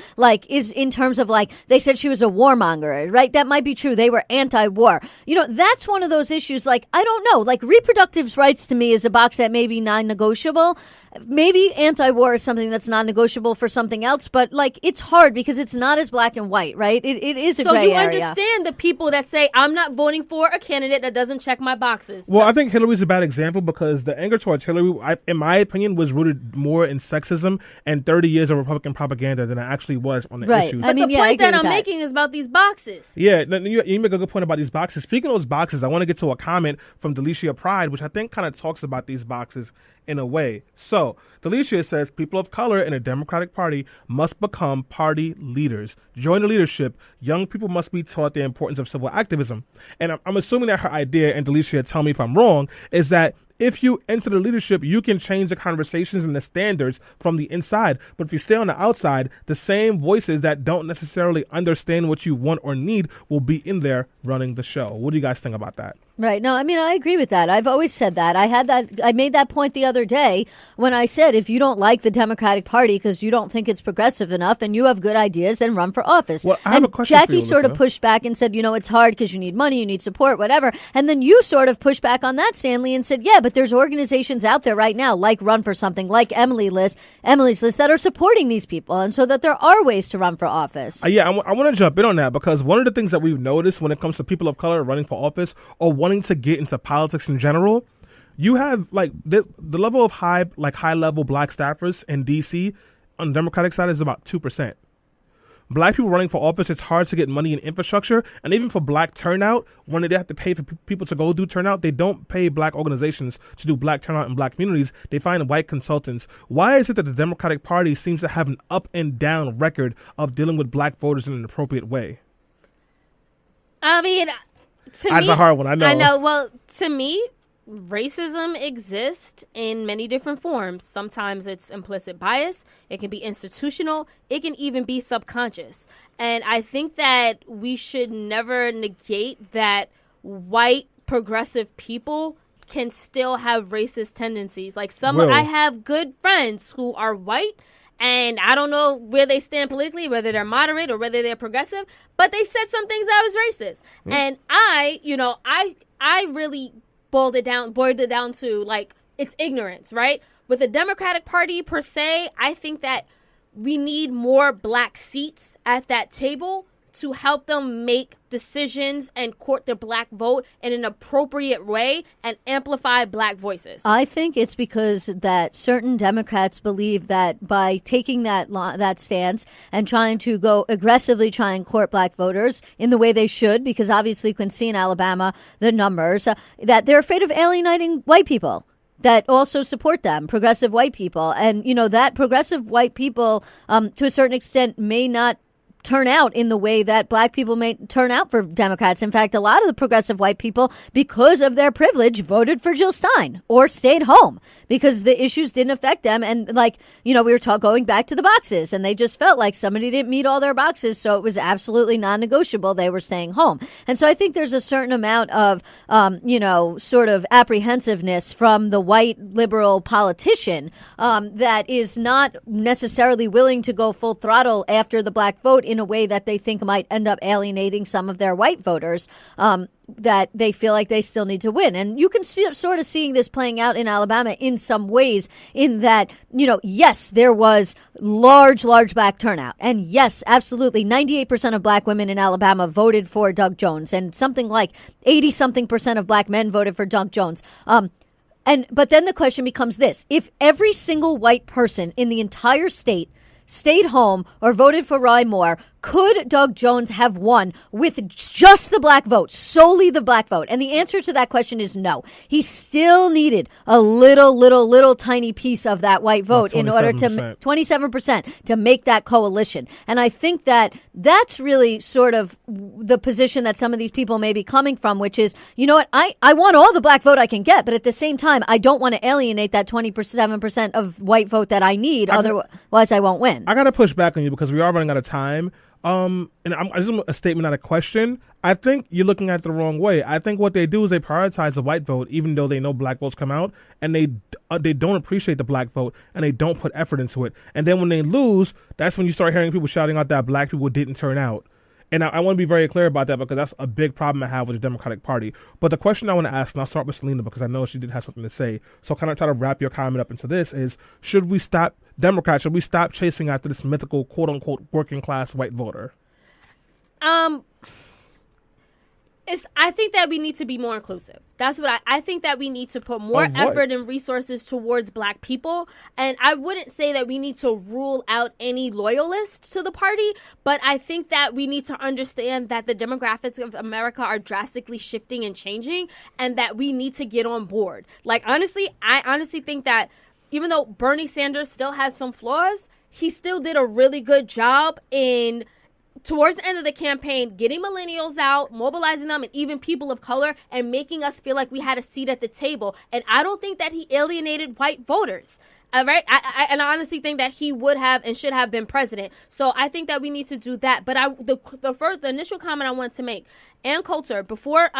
is in terms of, they said she was a warmonger, right? That might be true. They were anti-war. That's one of those issues, I don't know. Reproductive rights to me is a box that may be non-negotiable. Maybe anti-war is something that's non-negotiable for something else, but it's hard because it's not as black and white, right? It is a gray area. So you understand the people that say, I'm not voting for a candidate that doesn't check my boxes. Well, I think Hillary's a bad example because the anger towards Hillary, in my opinion, was rooted more in sexism and 30 years of Republican propaganda than it actually was on the issues. But the point that I'm making is about these boxes. Yeah, you make a good point about these boxes. Speaking of those boxes, I want to get to a comment from Ilyssa Pride, which I think kind of talks about these boxes in a way. So, Ilyssa says people of color in a Democratic Party must become party leaders. Join the leadership. Young people must be taught the importance of civil activism. And I'm assuming that her idea, and Ilyssa, tell me if I'm wrong, is that if you enter the leadership, you can change the conversations and the standards from the inside. But if you stay on the outside, the same voices that don't necessarily understand what you want or need will be in there running the show. What do you guys think about that? Right. No, I agree with that. I've always said that. I made that point the other day when I said, if you don't like the Democratic Party because you don't think it's progressive enough and you have good ideas, then run for office. Well, I have a question Jackie for you, sort of pushed back and said, it's hard because you need money, you need support, whatever. And then you sort of pushed back on that, Stanley, and said, yeah, but there's organizations out there right now, like Run for Something, like Emily's List, that are supporting these people. And so that there are ways to run for office. I want to jump in on that because one of the things that we've noticed when it comes to people of color running for office or wanting to get into politics in general, you have the level of high level black staffers in DC on the Democratic side is about 2%. Black people running for office, it's hard to get money in infrastructure, and even for black turnout, when they have to pay for people to go do turnout, they don't pay black organizations to do black turnout in black communities. They find white consultants. Why is it that the Democratic Party seems to have an up and down record of dealing with black voters in an appropriate way? That's a hard one, I know. I know. Well, to me, racism exists in many different forms. Sometimes it's implicit bias. It can be institutional. It can even be subconscious. And I think that we should never negate that white progressive people can still have racist tendencies. I have good friends who are white, and I don't know where they stand politically, whether they're moderate or whether they're progressive, but they've said some things that was racist. And I really boiled it down to it's ignorance, right? With the Democratic Party per se, I think that we need more black seats at that table to help them make decisions and court the black vote in an appropriate way and amplify black voices? I think it's because that certain Democrats believe that by taking that stance and trying to go aggressively try and court black voters in the way they should, because obviously you can see in Alabama the numbers, that they're afraid of alienating white people that also support them, progressive white people. And, that progressive white people, to a certain extent, may not turn out in the way that black people may turn out for Democrats. In fact, a lot of the progressive white people, because of their privilege, voted for Jill Stein or stayed home because the issues didn't affect them. And we were going back to the boxes, and they just felt like somebody didn't meet all their boxes. So it was absolutely non-negotiable. They were staying home. And so I think there's a certain amount of, sort of apprehensiveness from the white liberal politician that is not necessarily willing to go full throttle after the black vote in a way that they think might end up alienating some of their white voters that they feel like they still need to win. And you can sort of seeing this playing out in Alabama in some ways in that, yes, there was large black turnout. And yes, absolutely, 98% of black women in Alabama voted for Doug Jones, and something like 80-something% of black men voted for Doug Jones. But then the question becomes this: if every single white person in the entire state stayed home or voted for Roy Moore, could Doug Jones have won with just the black vote, solely the black vote? And the answer to that question is no. He still needed a little tiny piece of that white vote in order to 27% to make that coalition. And I think that that's really sort of the position that some of these people may be coming from, which is, I want all the black vote I can get, but at the same time, I don't want to alienate that 27% of white vote that I need. Otherwise, I won't win. I got to push back on you because we are running out of time. And I just a statement, not a question. I think you're looking at it the wrong way. I think what they do is they prioritize the white vote, even though they know black votes come out, and they don't appreciate the black vote, and they don't put effort into it. And then when they lose, that's when you start hearing people shouting out that black people didn't turn out. And I want to be very clear about that because that's a big problem I have with the Democratic Party. But the question I want to ask, and I'll start with Selena because I know she did have something to say, so kind of try to wrap your comment up into this, is should we stop chasing after this mythical quote-unquote working class white voter? I think that we need to be more inclusive. That's what I think that we need to put more effort and resources towards black people. And I wouldn't say that we need to rule out any loyalists to the party, but I think that we need to understand that the demographics of America are drastically shifting and changing, and that we need to get on board. I honestly think that even though Bernie Sanders still had some flaws, he still did a really good job in, towards the end of the campaign, getting millennials out, mobilizing them, and even people of color, and making us feel like we had a seat at the table. And I don't think that he alienated white voters. All right? I honestly think that he would have and should have been president. So I think that we need to do that. But the initial comment I want to make, Ann Coulter, before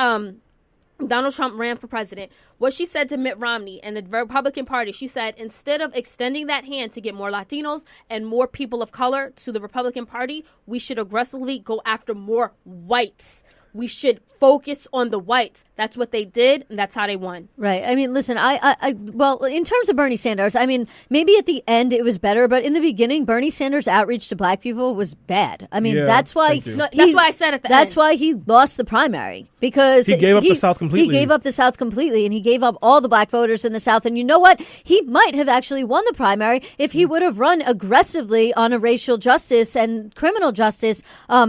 Donald Trump ran for president, what she said to Mitt Romney and the Republican Party, she said, instead of extending that hand to get more Latinos and more people of color to the Republican Party, we should aggressively go after more whites. We should focus on the whites. That's what they did, and that's how they won. Right. I mean, listen, well, in terms of Bernie Sanders, I mean, maybe at the end it was better, but in the beginning, Bernie Sanders' outreach to black people was bad. I mean, that's why that's why I said at the end. That's why he lost the primary, because he gave up the South completely. He gave up the South completely, and he gave up all the black voters in the South. And you know what? He might have actually won the primary if he would have run aggressively on a racial justice and criminal justice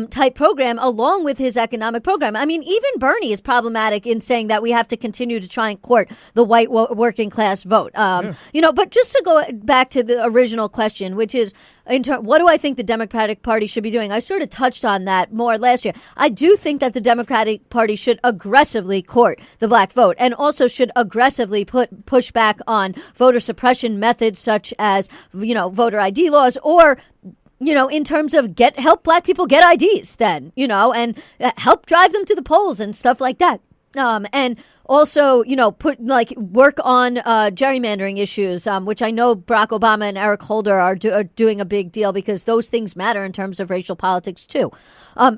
type program along with his economic program. I mean, even Bernie is problematic in saying that we have to continue to try and court the white working class vote. But just to go back to the original question, which is, what do I think the Democratic Party should be doing? I sort of touched on that more last year. I do think that the Democratic Party should aggressively court the black vote, and also should aggressively push back on voter suppression methods such as, voter ID laws, or in terms of help black people get IDs then, and help drive them to the polls and stuff like that. And Also, work on gerrymandering issues, which I know Barack Obama and Eric Holder are doing a big deal because those things matter in terms of racial politics too.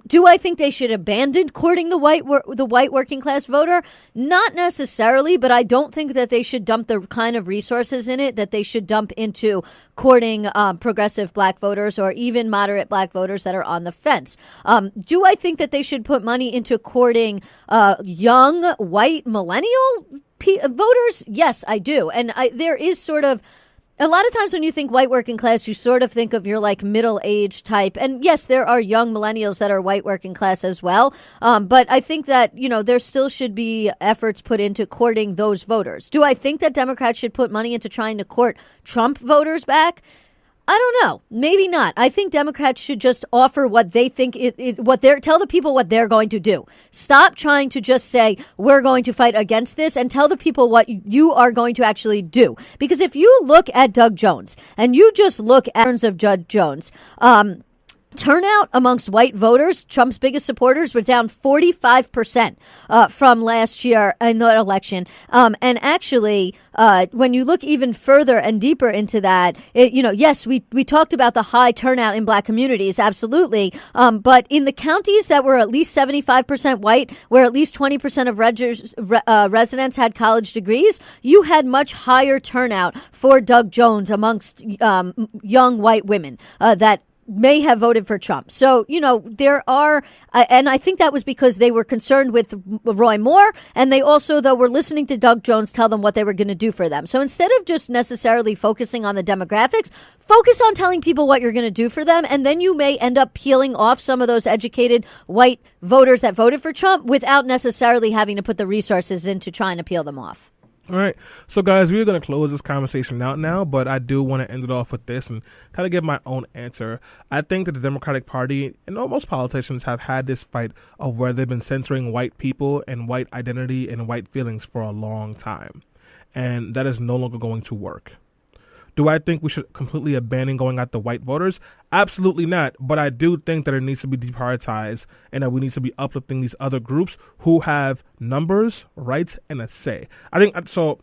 Do I think they should abandon courting the white working class voter? Not necessarily, but I don't think that they should dump the kind of resources in it that they should dump into courting progressive black voters or even moderate black voters that are on the fence. Do I think that they should put money into courting young white millennial voters? Yes, I do. And there is sort of a lot of times when you think white working class, you sort of think of your like middle-aged type. And yes, there are young millennials that are white working class as well. But I think that, there still should be efforts put into courting those voters. Do I think that Democrats should put money into trying to court Trump voters back? I don't know. Maybe not. I think Democrats should just offer what they think tell the people what they're going to do. Stop trying to just say we're going to fight against this and tell the people what you are going to actually do. Because if you look at Doug Jones and you just look at terms of Judge Jones, turnout amongst white voters, Trump's biggest supporters, were down 45% from last year in the election. And actually, when you look even further and deeper into that, yes, we talked about the high turnout in black communities, absolutely. But in the counties that were at least 75% white, where at least 20% of residents had college degrees, you had much higher turnout for Doug Jones amongst young white women that may have voted for Trump. So, there are, and I think that was because they were concerned with Roy Moore, and they also, though, were listening to Doug Jones tell them what they were going to do for them. So instead of just necessarily focusing on the demographics, focus on telling people what you're going to do for them, and then you may end up peeling off some of those educated white voters that voted for Trump without necessarily having to put the resources into trying to peel them off. All right. So, guys, we're going to close this conversation out now, but I do want to end it off with this and kind of give my own answer. I think that the Democratic Party and most politicians have had this fight of where they've been censoring white people and white identity and white feelings for a long time. And that is no longer going to work. Do I think we should completely abandon going after white voters? Absolutely not. But I do think that it needs to be deprioritized and that we need to be uplifting these other groups who have numbers, rights, and a say. I think so.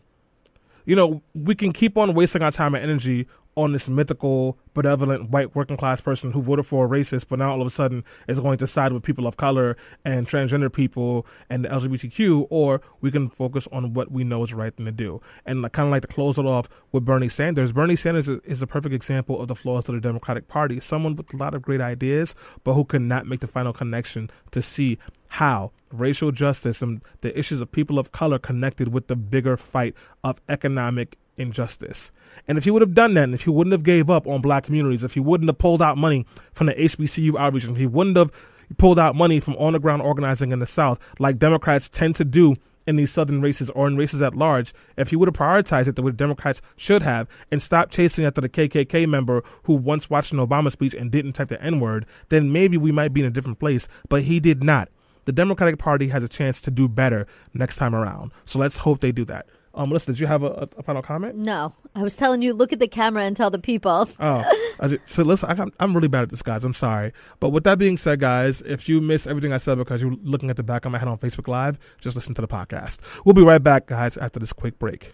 We can keep on wasting our time and energy on this mythical, benevolent, white working class person who voted for a racist, but now all of a sudden is going to side with people of color and transgender people and the LGBTQ, or we can focus on what we know is the right thing to do. And kind of like to close it off with Bernie Sanders. Bernie Sanders is a perfect example of the flaws of the Democratic Party. Someone with a lot of great ideas, but who could not make the final connection to see how racial justice and the issues of people of color connected with the bigger fight of economic injustice. And if he would have done that, and if he wouldn't have gave up on black communities, if he wouldn't have pulled out money from the HBCU outreach, if he wouldn't have pulled out money from on-the-ground organizing in the South, like Democrats tend to do in these southern races or in races at large, if he would have prioritized it the way Democrats should have and stopped chasing after the KKK member who once watched an Obama speech and didn't type the N-word, then maybe we might be in a different place. But he did not. The Democratic Party has a chance to do better next time around. So let's hope they do that. Melissa, did you have a final comment? No. I was telling you, look at the camera and tell the people. So listen, I'm really bad at this, guys. I'm sorry. But with that being said, guys, if you missed everything I said because you're looking at the back of my head on Facebook Live, just listen to the podcast. We'll be right back, guys, after this quick break.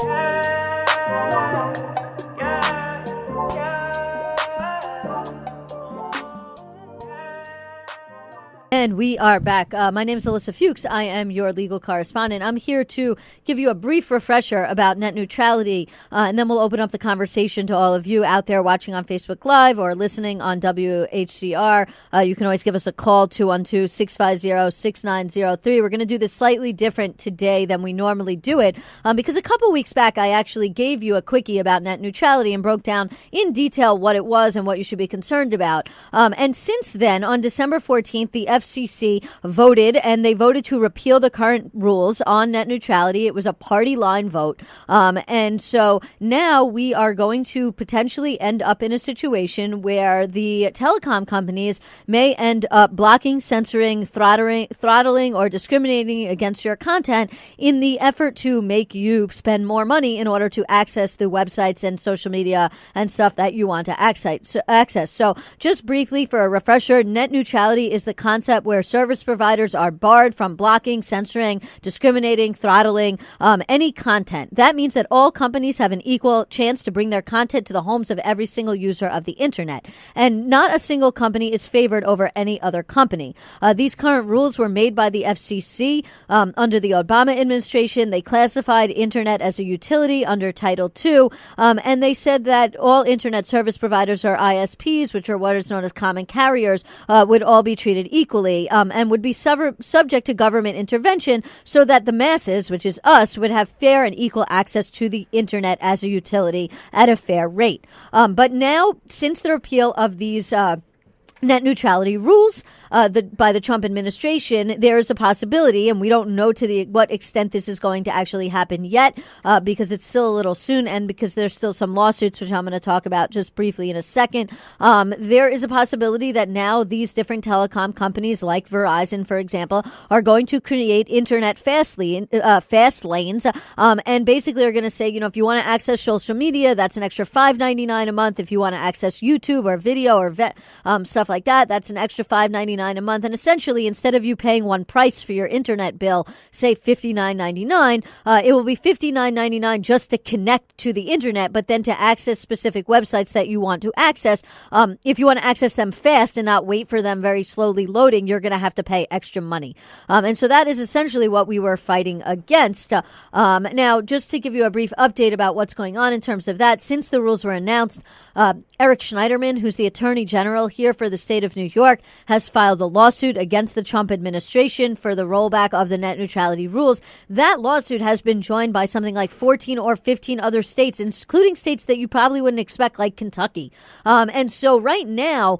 And we are back. My name is Ilyssa Fuchs. I am your legal correspondent. I'm here to give you a brief refresher about net neutrality, and then we'll open up the conversation to all of you out there watching on Facebook Live or listening on WHCR. You can always give us a call, 212-650-6903. We're going to do this slightly different today than we normally do it, because a couple weeks back I actually gave you a quickie about net neutrality and broke down in detail what it was and what you should be concerned about. And since then, on December 14th, the FCC voted, and they voted to repeal the current rules on net neutrality. It was a party line vote. And so now we are going to potentially end up in a situation where the telecom companies may end up blocking, censoring, throttling, or discriminating against your content in the effort to make you spend more money in order to access the websites and social media and stuff that you want to access. So just briefly for a refresher, net neutrality is the concept where service providers are barred from blocking, censoring, discriminating, throttling any content. That means that all companies have an equal chance to bring their content to the homes of every single user of the internet. And not a single company is favored over any other company. These current rules were made by the FCC under the Obama administration. They classified internet as a utility under Title II, and they said that all internet service providers or ISPs, which are what is known as common carriers, would all be treated equally and would be subject to government intervention so that the masses, which is us, would have fair and equal access to the internet as a utility at a fair rate. But now, since the repeal of these net neutrality rules by the Trump administration, there is a possibility, and we don't know to what extent this is going to actually happen yet, because it's still a little soon, and because there's still some lawsuits, which I'm going to talk about just briefly in a second. There is a possibility that now these different telecom companies, like Verizon, for example, are going to create internet fast lanes, and basically are going to say, if you want to access social media, that's an extra $5.99 a month. If you want to access YouTube or video or stuff like that, that's an extra $5.99 a month. And essentially, instead of you paying one price for your internet bill, say $59.99, it will be $59.99 just to connect to the internet, but then to access specific websites that you want to access. If you want to access them fast and not wait for them very slowly loading, you're going to have to pay extra money. And so that is essentially what we were fighting against. Now, just to give you a brief update about what's going on in terms of that, since the rules were announced, Eric Schneiderman, who's the Attorney General here for the state of New York, has filed a lawsuit against the Trump administration for the rollback of the net neutrality rules. That lawsuit has been joined by something like 14 or 15 other states, including states that you probably wouldn't expect, like Kentucky. And so right now,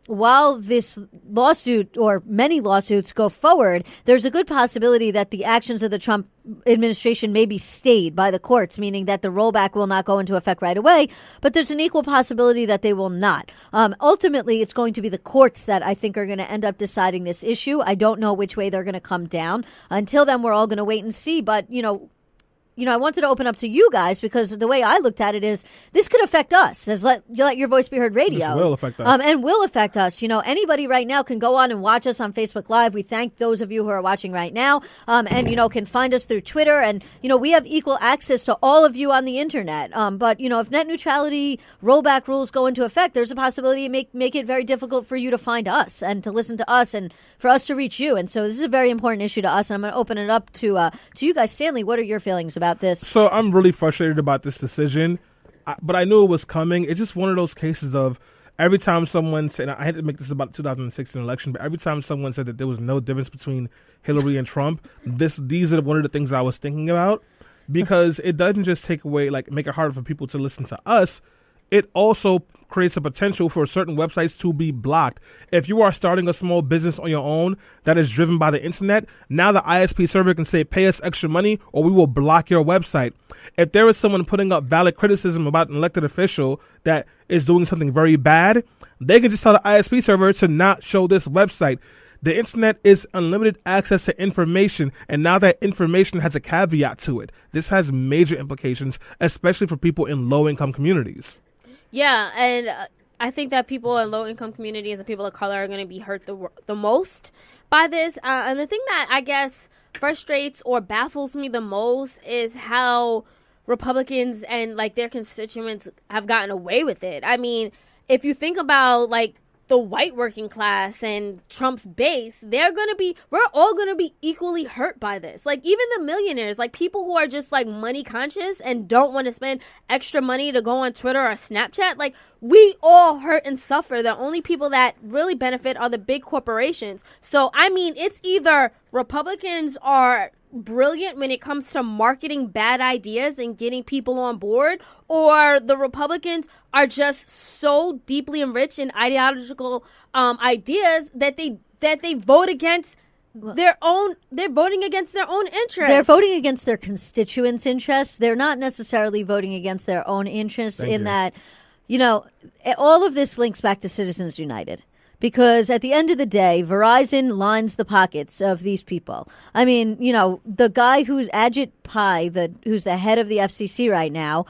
while this lawsuit or many lawsuits go forward, there's a good possibility that the actions of the Trump administration may be stayed by the courts, meaning that the rollback will not go into effect right away, but there's an equal possibility that they will not. Ultimately, it's going to be the courts that I think are going to end up deciding this issue. I don't know which way they're going to come down. Until then, we're all going to wait and see, but, I wanted to open up to you guys because the way I looked at it is this could affect us as let your voice be heard radio. This will affect us. And will affect us. Anybody right now can go on and watch us on Facebook Live. We thank those of you who are watching right now and, can find us through Twitter. And, we have equal access to all of you on the internet. But, if net neutrality rollback rules go into effect, there's a possibility it make it very difficult for you to find us and to listen to us and for us to reach you. And so this is a very important issue to us. And I'm going to open it up to you guys. Stanley, what are your feelings about this? So I'm really frustrated about this decision, but I knew it was coming. It's just one of those cases of every time someone said, I had to make this about the 2016 election, but every time someone said that there was no difference between Hillary and Trump, these are one of the things I was thinking about, because it doesn't just take away, make it harder for people to listen to us. It also creates a potential for certain websites to be blocked. If you are starting a small business on your own that is driven by the internet, now the ISP server can say, pay us extra money or we will block your website. If there is someone putting up valid criticism about an elected official that is doing something very bad, they can just tell the ISP server to not show this website. The internet is unlimited access to information, and now that information has a caveat to it. This has major implications, especially for people in low-income communities. Yeah, and I think that people in low-income communities and people of color are going to be hurt the most by this. And the thing that I guess frustrates or baffles me the most is how Republicans and their constituents have gotten away with it. I mean, if you think about the white working class and Trump's base, we're all going to be equally hurt by this. Even the millionaires, people who are just money conscious and don't want to spend extra money to go on Twitter or Snapchat, we all hurt and suffer. The only people that really benefit are the big corporations. So, I mean, it's either Republicans are brilliant when it comes to marketing bad ideas and getting people on board, or the Republicans are just so deeply enriched in ideological ideas that they vote against their own. They're voting against their own interests. They're voting against their constituents' interests. They're not necessarily voting against their own interests. That, all of this links back to Citizens United. Because at the end of the day, Verizon lines the pockets of these people. I mean, the guy who's Ajit Pai, who's the head of the FCC right now,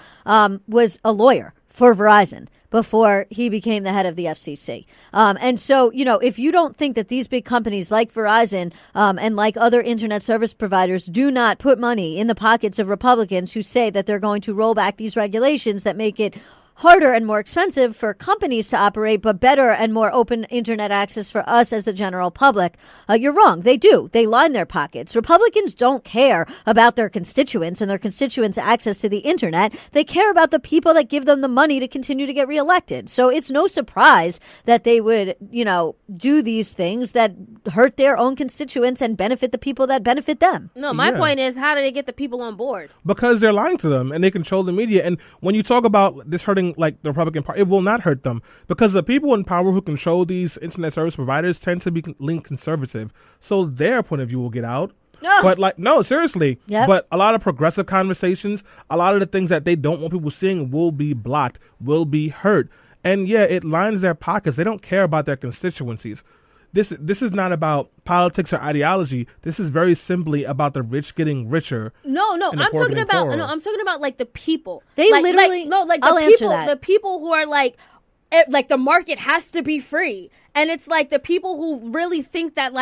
was a lawyer for Verizon before he became the head of the FCC. And so, if you don't think that these big companies like Verizon and like other internet service providers do not put money in the pockets of Republicans who say that they're going to roll back these regulations that make it harder and more expensive for companies to operate, but better and more open internet access for us as the general public. You're wrong. They do. They line their pockets. Republicans don't care about their constituents and their constituents' access to the internet. They care about the people that give them the money to continue to get reelected. So it's no surprise that they would, do these things that hurt their own constituents and benefit the people that benefit them. No, my point is, how do they get the people on board? Because they're lying to them and they control the media. And when you talk about this hurting like the Republican Party, it will not hurt them because the people in power who control these internet service providers tend to be lean conservative. So their point of view will get out. But no, seriously. Yep. But a lot of progressive conversations, a lot of the things that they don't want people seeing will be blocked, will be hurt. And yeah, it lines their pockets. They don't care about their constituencies. This is not about politics or ideology. This is very simply about the rich getting richer. No, I'm talking about like the people. They literally. I'll answer that. The people who are like the market has to be free, and it's like the people who really think that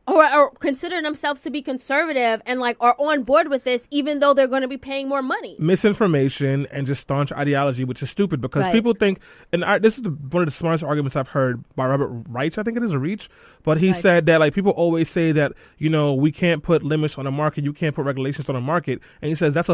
or consider themselves to be conservative and are on board with this, even though they're going to be paying more money. Misinformation and just staunch ideology, which is stupid because people think, and this is one of the smartest arguments I've heard by Robert Reich, I think it is, but he said that people always say that, we can't put limits on the market, you can't put regulations on the market. And he says that's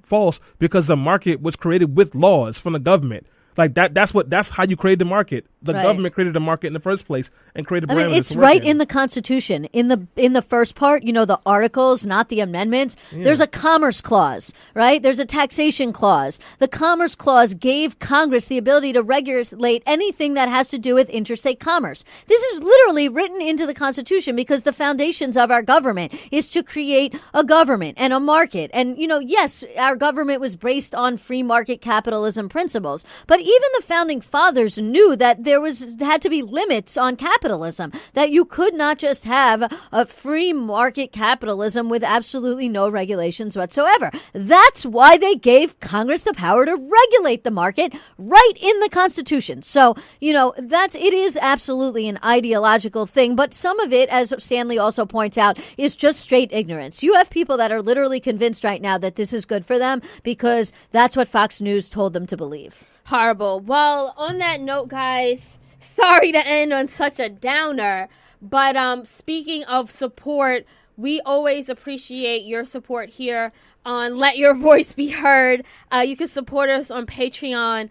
false because the market was created with laws from the government. That's how you create the market. The government created the market in the first place and created parameters. It's right in the Constitution. In the first part, the articles, not the amendments. Yeah. There's a commerce clause, right? There's a taxation clause. The commerce clause gave Congress the ability to regulate anything that has to do with interstate commerce. This is literally written into the Constitution because the foundations of our government is to create a government and a market. And, yes, our government was based on free market capitalism principles, but even the founding fathers knew that there had to be limits on capitalism, that you could not just have a free market capitalism with absolutely no regulations whatsoever. That's why they gave Congress the power to regulate the market right in the Constitution. So, it is absolutely an ideological thing, but some of it, as Stanley also points out, is just straight ignorance. You have people that are literally convinced right now that this is good for them because that's what Fox News told them to believe. Horrible. Well, on that note, guys, sorry to end on such a downer, but speaking of support, we always appreciate your support here on Let Your Voice Be Heard. You can support us on Patreon.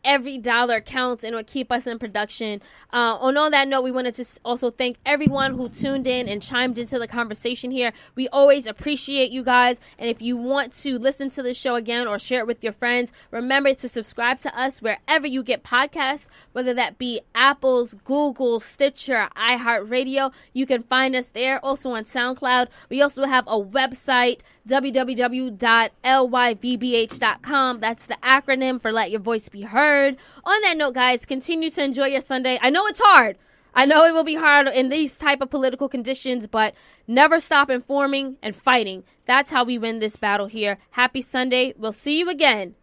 Every dollar counts and will keep us in production. On all that note, we wanted to also thank everyone who tuned in and chimed into the conversation here. We always appreciate you guys. And if you want to listen to the show again or share it with your friends, remember to subscribe to us wherever you get podcasts, whether that be Apple's, Google, Stitcher, iHeartRadio. You can find us there. Also on SoundCloud. We also have a website, www.lyvbh.com. That's the acronym for Let Your Voice Be Heard. On that note, guys, continue to enjoy your Sunday. I know it's hard. I know it will be hard in these type of political conditions, but never stop informing and fighting. That's how we win this battle here. Happy Sunday. We'll see you again